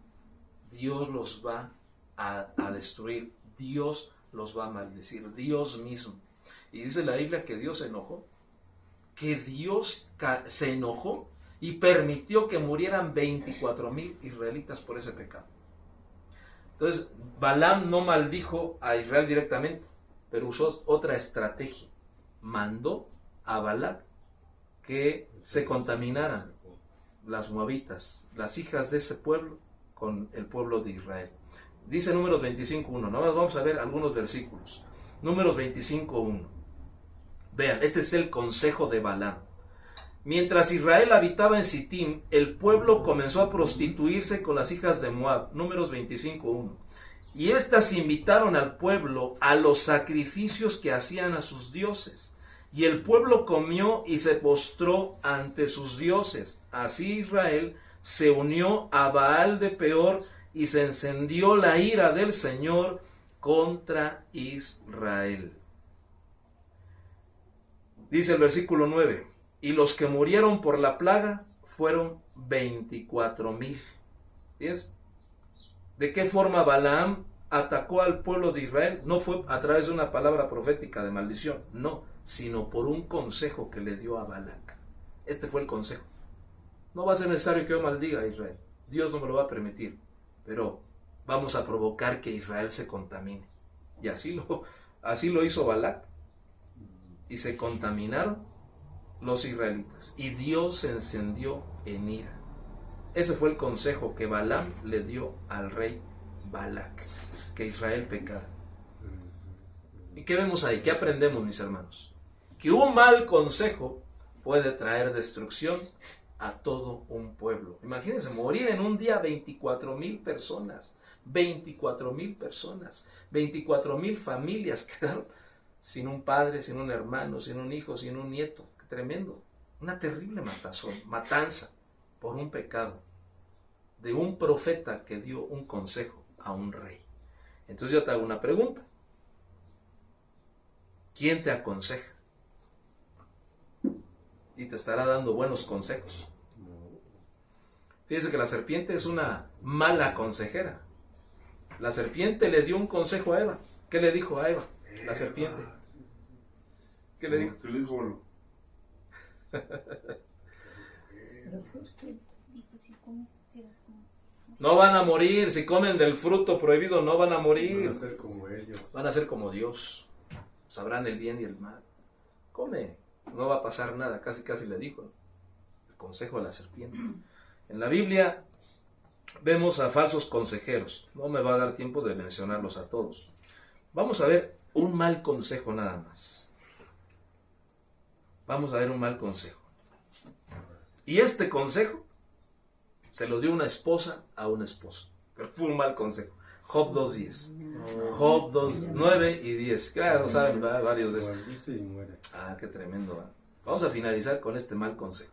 Dios los va a destruir, Dios los va a maldecir, Dios mismo. Y dice la Biblia que Dios se enojó, que Dios se enojó y permitió que murieran 24,000 israelitas por ese pecado. Entonces, Balaam no maldijo a Israel directamente, pero usó otra estrategia. Mandó a Balac que se contaminaran las moabitas, las hijas de ese pueblo, con el pueblo de Israel. Dice Números 25:1. Nada más vamos a ver algunos versículos. Números 25:1. Vean, este es el consejo de Balaam. Mientras Israel habitaba en Sittim, el pueblo comenzó a prostituirse con las hijas de Moab. Números 25:1. Y éstas invitaron al pueblo a los sacrificios que hacían a sus dioses. Y el pueblo comió y se postró ante sus dioses. Así Israel se unió a Baal de Peor y se encendió la ira del Señor contra Israel. Dice el versículo 9, y los que murieron por la plaga fueron 24,000. ¿Ves? ¿De qué forma Balaam atacó al pueblo de Israel? No fue a través de una palabra profética de maldición, no, sino por un consejo que le dio a Balac. Este fue el consejo. No va a ser necesario que yo maldiga a Israel. Dios no me lo va a permitir. Pero vamos a provocar que Israel se contamine. Y así lo hizo Balac. Y se contaminaron los israelitas. Y Dios se encendió en ira. Ese fue el consejo que Balaam le dio al rey Balac. Que Israel pecara. ¿Y qué vemos ahí? ¿Qué aprendemos, mis hermanos? Que un mal consejo puede traer destrucción a todo un pueblo. Imagínense, morir en un día 24,000 personas. 24,000 personas. 24,000 familias quedaron sin un padre, sin un hermano, sin un hijo, sin un nieto. Qué tremendo. Una terrible matanza por un pecado de un profeta que dio un consejo a un rey. Entonces yo te hago una pregunta. ¿Quién te aconseja? Y te estará dando buenos consejos. Fíjense que la serpiente es una mala consejera. La serpiente le dio un consejo a Eva. ¿Qué le dijo a Eva? La serpiente. ¿Qué le dijo? ¿Qué le dijo? No van a morir. Si comen del fruto prohibido, no van a morir. Van a ser como ellos. Van a ser como Dios. Sabrán el bien y el mal. Come. No va a pasar nada. Casi le dijo. El consejo de la serpiente. En la Biblia vemos a falsos consejeros. No me va a dar tiempo de mencionarlos a todos. Vamos a ver un mal consejo nada más. Vamos a ver un mal consejo. Y este consejo se lo dio una esposa a un esposo. Pero fue un mal consejo. Job 2:10. Job 2:9 y 10. Claro, saben varios de estos. Ah, qué tremendo. Vamos a finalizar con este mal consejo.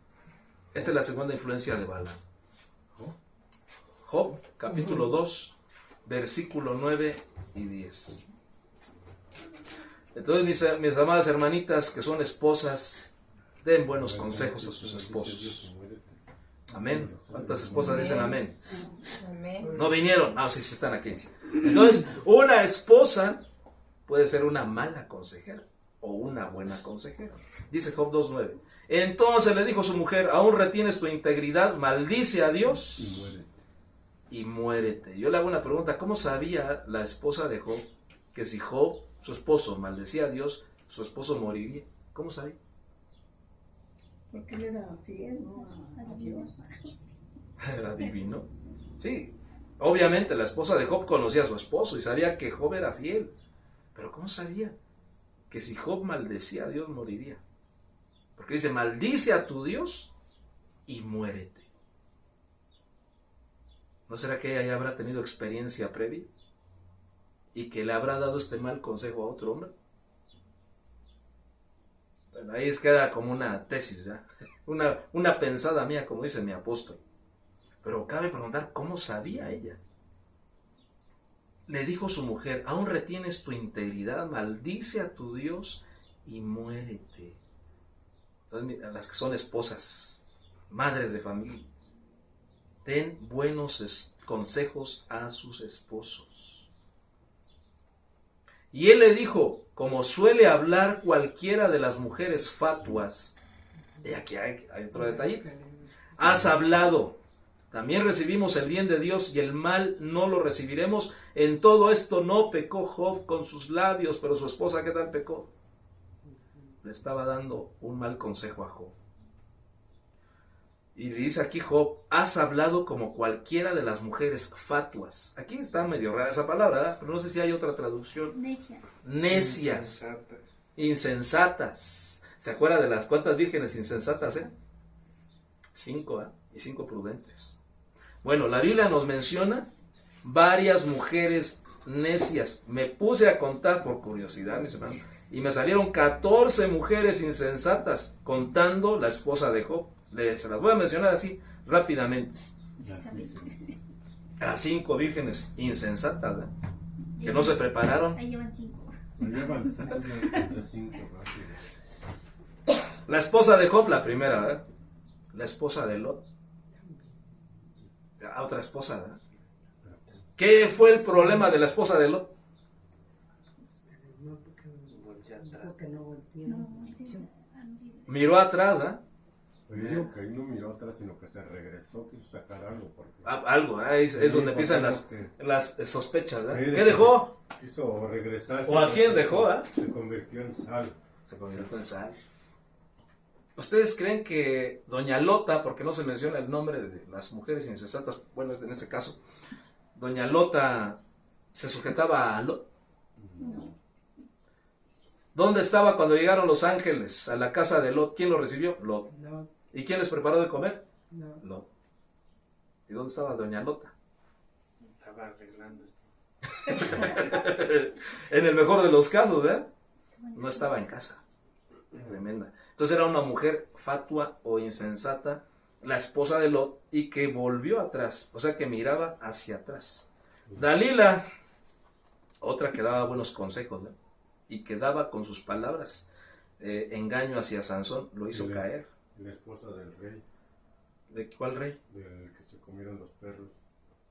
Esta es la segunda influencia de Balaam. Job, capítulo 2, versículo 9 y 10. Entonces, mis amadas hermanitas que son esposas, den buenos consejos a sus esposos. Amén. ¿Cuántas esposas dicen amén? Amén. No vinieron. Ah, sí, están aquí. Entonces, una esposa puede ser una mala consejera o una buena consejera. Dice Job 2:9. Entonces le dijo su mujer, ¿aún retienes tu integridad? Maldice a Dios y muérete. Yo le hago una pregunta, ¿cómo sabía la esposa de Job que si Job, su esposo, maldecía a Dios, su esposo moriría? ¿Cómo sabía? Porque él era fiel, ¿no? A Dios. Era divino. Sí, obviamente la esposa de Job conocía a su esposo y sabía que Job era fiel. Pero ¿cómo sabía que si Job maldecía a Dios moriría? Porque dice, maldice a tu Dios y muérete. ¿No será que ella ya habrá tenido experiencia previa? ¿Y que le habrá dado este mal consejo a otro hombre? Bueno, ahí queda como una tesis, ¿ya? Una pensada mía, como dice mi apóstol. Pero cabe preguntar, ¿cómo sabía ella? Le dijo su mujer, aún retienes tu integridad, maldice a tu Dios y muérete. Entonces, las que son esposas, madres de familia, den buenos consejos a sus esposos. Y él le dijo, como suele hablar cualquiera de las mujeres fatuas, y aquí hay otro detallito, has hablado, también recibimos el bien de Dios y el mal no lo recibiremos. En todo esto no pecó Job con sus labios, pero su esposa, ¿qué tal pecó? Le estaba dando un mal consejo a Job. Y dice aquí Job, has hablado como cualquiera de las mujeres fatuas. Aquí está medio rara esa palabra, ¿verdad? Pero no sé si hay otra traducción. Necias. Necias, insensatas, ¿Se acuerda de las cuantas vírgenes insensatas, 5, y 5 prudentes. Bueno, la Biblia nos menciona varias mujeres necias. Me puse a contar por curiosidad, mis hermanos, y me salieron 14 mujeres insensatas, contando la esposa de Job. Se las voy a mencionar así rápidamente. Las 5 vírgenes insensatas, ¿verdad? Que no se prepararon. Ahí llevan 5. Llevan 5 rápido. La esposa de Job, la primera, ¿verdad? La esposa de Lot. La otra esposa, ¿verdad? ¿Qué fue el problema de la esposa de Lot? Porque no volteó. Miró atrás, ¿verdad? Yo digo que ahí no miró atrás, sino que se regresó, quiso sacar algo. Porque... Algo, es Sí, donde empiezan porque las sospechas, ¿verdad? Sí, ¿Qué dejó? Quiso regresar. ¿O a quién dejó, Se convirtió en sal. Se convirtió en sal. ¿Ustedes creen que doña Lota, porque no se menciona el nombre de las mujeres insensatas, bueno, en este caso, doña Lota se sujetaba a Lot? ¿Dónde estaba cuando llegaron los ángeles a la casa de Lot? ¿Quién lo recibió? Lot. No, ¿Y quién les preparó de comer? no. Lot. ¿Y dónde estaba doña Lota? Estaba arreglando esto. En el mejor de los casos, no estaba en casa. Tremenda. Entonces era una mujer fatua o insensata, la esposa de Lot, y que volvió atrás, o sea que miraba hacia atrás. Dalila, otra que daba buenos consejos, y que daba con sus palabras engaño hacia Sansón, lo hizo caer. La esposa del rey, ¿De cuál rey? del que se comieron los perros.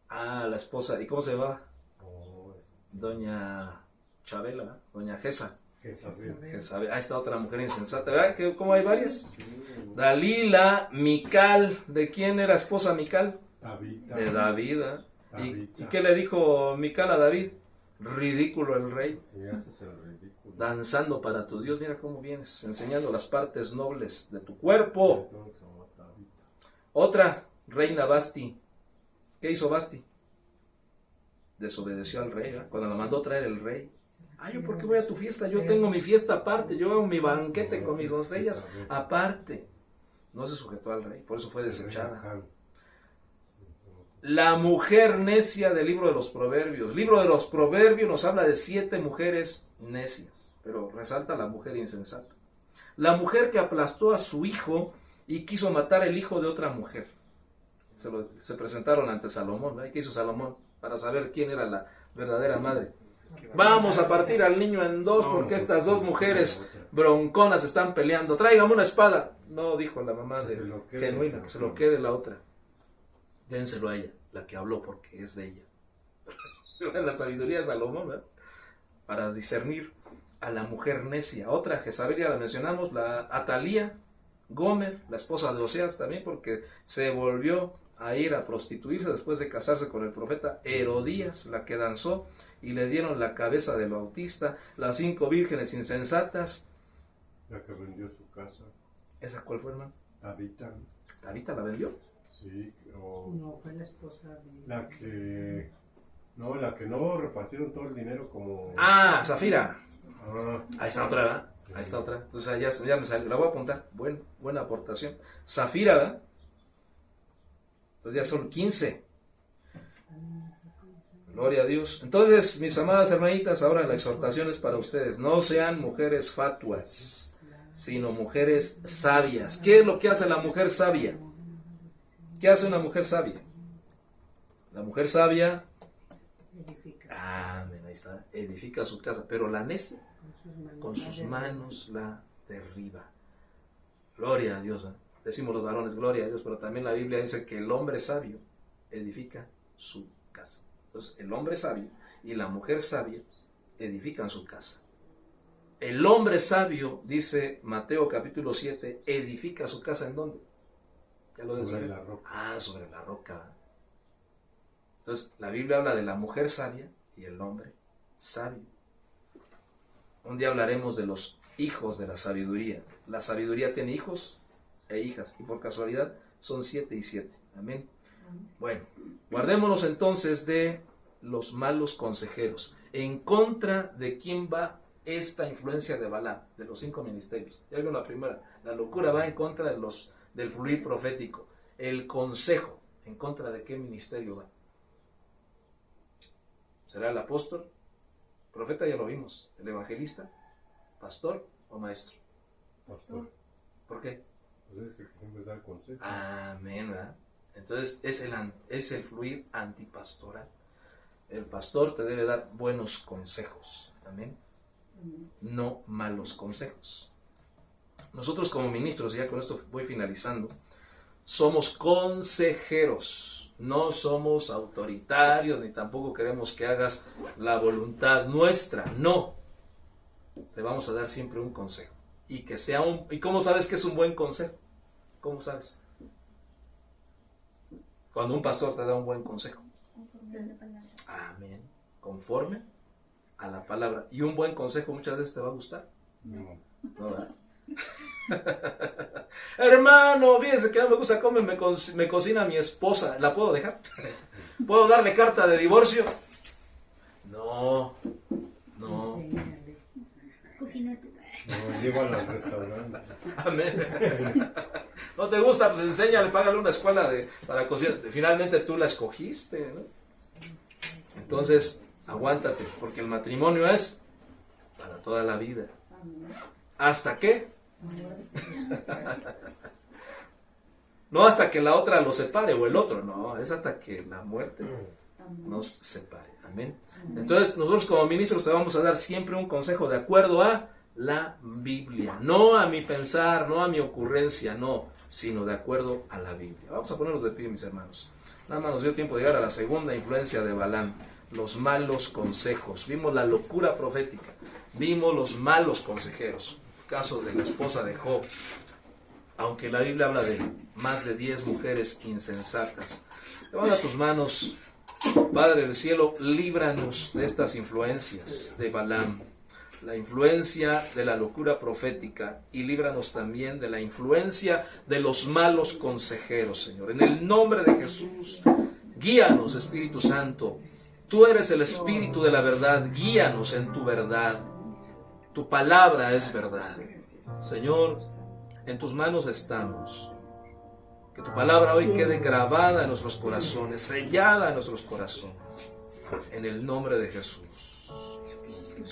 Ah, la esposa. ¿Y cómo se llamaba? Oh, Doña Chabela, ¿verdad? Doña Gesa. Jezabel. Ahí está otra mujer insensata, ¿verdad? ¿Cómo hay varias? Dalila, Mical. ¿De quién era esposa Mical? Tabita. De David. ¿Y Tabita. qué le dijo Mical a David? Ridículo el rey. Si haces el ridículo. Danzando para tu Dios. Mira cómo vienes, enseñando las partes nobles de tu cuerpo. Otra, reina Basti. ¿Qué hizo Basti? Desobedeció al rey, ¿verdad? Cuando la mandó traer el rey. ¿Yo por qué voy a tu fiesta? Yo tengo mi fiesta aparte, yo hago mi banquete con mis doncellas aparte. No se sujetó al rey, por eso fue desechada. La mujer necia del libro de los Proverbios. El libro de los Proverbios nos habla de 7 mujeres necias, pero resalta la mujer insensata. La mujer que aplastó a su hijo y quiso matar el hijo de otra mujer. Se presentaron ante Salomón, ¿verdad? ¿Qué hizo Salomón? Para saber quién era la verdadera madre. Vamos a partir al niño en 2 porque estas 2 mujeres bronconas están peleando. Tráigame una espada. No, dijo la mamá de Genuina, que se lo quede la otra. Dénselo a ella, la que habló, porque es de ella. La sabiduría de Salomón, ¿verdad? Para discernir a la mujer necia. Otra, Jezabel, ya la mencionamos, la Atalía, Gomer, la esposa de Oseas también, porque se volvió a ir a prostituirse después de casarse con el profeta Herodías, la que danzó y le dieron la cabeza del bautista. Las 5 vírgenes insensatas. La que vendió su casa. ¿Esa cuál fue, hermano? Tabita. ¿Tabita la vendió? Sí, No, fue la esposa de... la que no repartieron todo el dinero como... Zafira. Ahí está otra, ¿verdad? Sí. Ahí está otra. Entonces ya me salió. La voy a apuntar. Buena aportación. Zafira, ¿verdad? Entonces ya son 15. Gloria a Dios. Entonces, mis amadas hermanitas, ahora la exhortación es para ustedes. No sean mujeres fatuas, sino mujeres sabias. ¿Qué es lo que hace la mujer sabia? ¿Qué hace una mujer sabia? La mujer sabia, ahí está, edifica su casa, pero la necia con sus manos la derriba. Gloria a Dios. Decimos los varones, gloria a Dios, pero también la Biblia dice que el hombre sabio edifica su casa. Entonces, el hombre sabio y la mujer sabia edifican su casa. El hombre sabio, dice Mateo capítulo 7, edifica su casa ¿en dónde? Ya lo sobre decía. la roca. Sobre la roca. Entonces, la Biblia habla de la mujer sabia y el hombre sabio. Un día hablaremos de los hijos de la sabiduría. La sabiduría tiene hijos e hijas, y por casualidad son 7 y 7. Amén. Bueno, guardémonos entonces de los malos consejeros. ¿En contra de quién va esta influencia de Balaam, de los 5 ministerios. Ya vieron la primera, la locura va en contra del fluir profético. El consejo, ¿en contra de qué ministerio va? ¿Será el apóstol? Profeta ya lo vimos. ¿El evangelista? ¿Pastor o maestro? Pastor. ¿Por qué? Pues es que siempre da consejo. Amén, ¿verdad? Entonces es el fluir antipastoral. El pastor te debe dar buenos consejos. Amén. No malos consejos. Nosotros como ministros, y ya con esto voy finalizando, somos consejeros. No somos autoritarios, ni tampoco queremos que hagas la voluntad nuestra. No. Te vamos a dar siempre un consejo. Y que sea ¿Y cómo sabes que es un buen consejo? ¿Cómo sabes? Cuando un pastor te da un buen consejo. Conforme a la palabra. Amén. Conforme a la palabra. Y un buen consejo muchas veces te va a gustar. No. ¿No, verdad? Hermano, fíjense que no me gusta cómo me cocina mi esposa. ¿La puedo dejar? ¿Puedo darle carta de divorcio? No. Enséñale. Cocinar. No, llévala al restaurante. Amén. ¿No te gusta? Pues enséñale, págale una escuela para cocinar. Finalmente tú la escogiste, ¿no? Entonces, aguántate, porque el matrimonio es para toda la vida. ¿Hasta qué? No hasta que la otra lo separe o el otro, no, es hasta que la muerte nos separe. Amén. Entonces, nosotros como ministros te vamos a dar siempre un consejo de acuerdo a la Biblia, no a mi pensar, no a mi ocurrencia, no, sino de acuerdo a la Biblia. Vamos a ponernos de pie, mis hermanos. Nada más nos dio tiempo de llegar a la segunda influencia de Balaam, los malos consejos. Vimos la locura profética, vimos los malos consejeros. Caso de la esposa de Job, aunque la Biblia habla de más de 10 mujeres insensatas. Levanta tus manos, Padre del cielo, líbranos de estas influencias de Balaam, la influencia de la locura profética, y líbranos también de la influencia de los malos consejeros, Señor. En el nombre de Jesús, guíanos, Espíritu Santo. Tú eres el Espíritu de la verdad, guíanos en tu verdad. Tu palabra es verdad. Señor, en tus manos estamos. Que tu palabra hoy quede grabada en nuestros corazones, sellada en nuestros corazones. En el nombre de Jesús.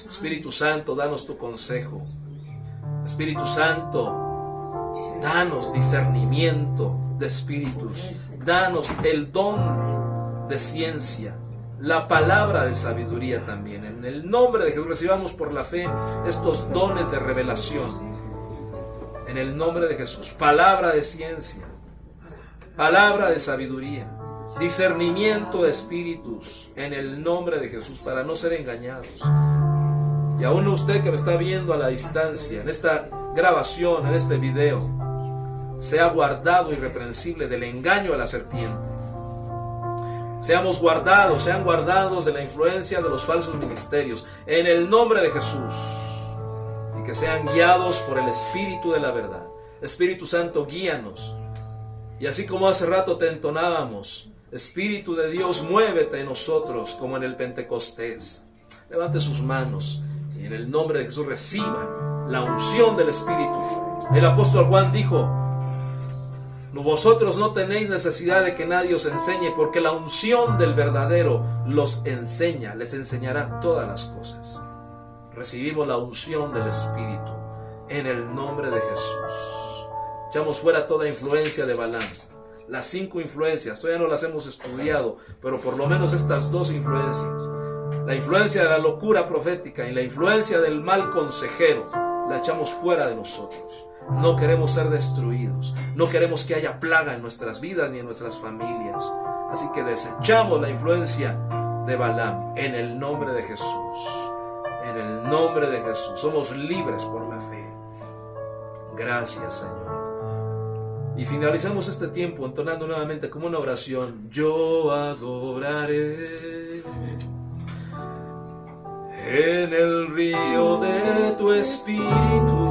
Espíritu Santo, danos tu consejo. Espíritu Santo, danos discernimiento de espíritus. Danos el don de ciencia. La palabra de sabiduría también. En el nombre de Jesús recibamos por la fe estos dones de revelación. En el nombre de Jesús. Palabra de ciencia. Palabra de sabiduría. Discernimiento de espíritus. En el nombre de Jesús, para no ser engañados. Y aún usted que me está viendo a la distancia, en esta grabación, en este video, sea guardado irreprensible del engaño a la serpiente. Sean guardados de la influencia de los falsos ministerios, en el nombre de Jesús, y que sean guiados por el Espíritu de la verdad. Espíritu Santo, guíanos, y así como hace rato te entonábamos, Espíritu de Dios, muévete en nosotros como en el Pentecostés. Levante sus manos y en el nombre de Jesús reciba la unción del Espíritu. El apóstol Juan dijo: vosotros no tenéis necesidad de que nadie os enseñe, porque la unción del verdadero los enseña, les enseñará todas las cosas. Recibimos la unción del Espíritu en el nombre de Jesús. Echamos fuera toda influencia de Balaam. Las 5 influencias, todavía no las hemos estudiado, pero por lo menos estas 2 influencias. La influencia de la locura profética y la influencia del mal consejero, la echamos fuera de nosotros. No queremos ser destruidos. No queremos que haya plaga en nuestras vidas ni en nuestras familias. Así que desechamos la influencia de Balaam en el nombre de Jesús. En el nombre de Jesús. Somos libres por la fe. Gracias, Señor. Y finalizamos este tiempo entonando nuevamente como una oración. Yo adoraré en el río de tu espíritu.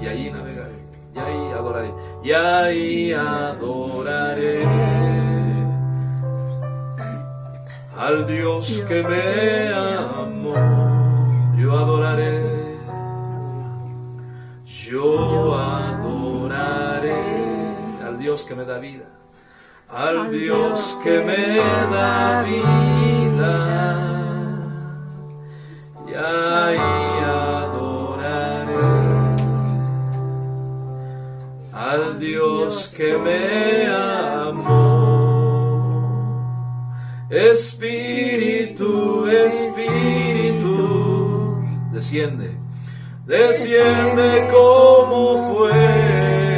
Y ahí navegaré, y ahí adoraré, y ahí adoraré al Dios que me amó. Yo adoraré me da vida. Al Dios que me da vida, y ahí adoraré. Al Dios que me amó. Espíritu, Espíritu, desciende, desciende como fuego,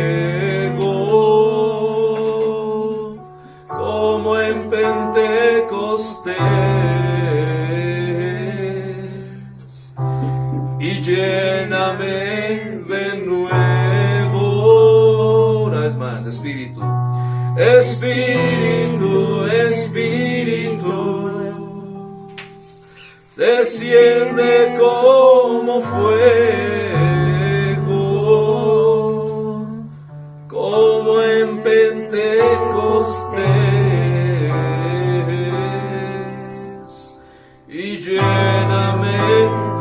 como en Pentecostés, y lléname de nuevo. Una vez más, Espíritu, Espíritu, Espíritu, desciende como fuego, como en Pentecostés, y lléname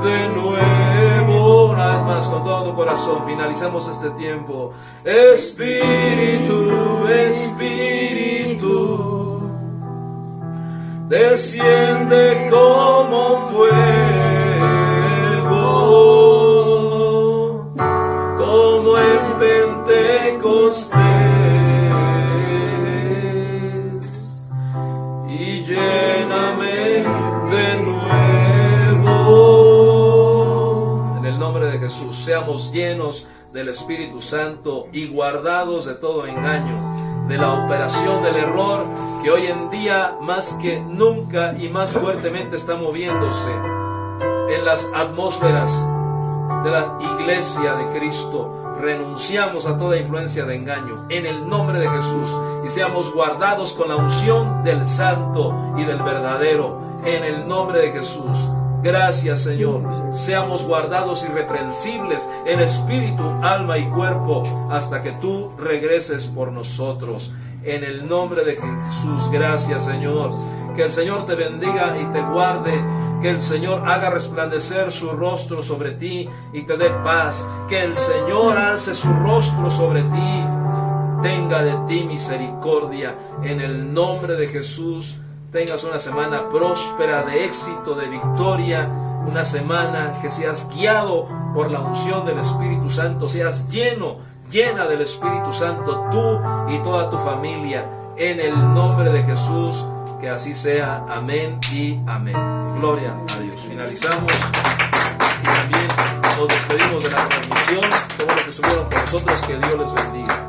de nuevo. Una vez más, con todo tu corazón, finalizamos este tiempo. Espíritu, Espíritu, desciende como fuego, como en Pentecostés, y lléname de nuevo. En el nombre de Jesús, seamos llenos del Espíritu Santo y guardados de todo engaño, de la operación del error que hoy en día más que nunca y más fuertemente está moviéndose en las atmósferas de la iglesia de Cristo. Renunciamos a toda influencia de engaño en el nombre de Jesús y seamos guardados con la unción del santo y del verdadero en el nombre de Jesús. Gracias, Señor. Seamos guardados irreprensibles en espíritu, alma y cuerpo hasta que tú regreses por nosotros. En el nombre de Jesús, gracias, Señor. Que el Señor te bendiga y te guarde. Que el Señor haga resplandecer su rostro sobre ti y te dé paz. Que el Señor alce su rostro sobre ti, tenga de ti misericordia. En el nombre de Jesús, tengas una semana próspera, de éxito, de victoria. Una semana que seas guiado por la unción del Espíritu Santo. Seas llena del Espíritu Santo, tú y toda tu familia. En el nombre de Jesús, que así sea. Amén y amén. Gloria a Dios. Finalizamos y también nos despedimos de la transmisión. Todos los que estuvieron con nosotros, que Dios les bendiga.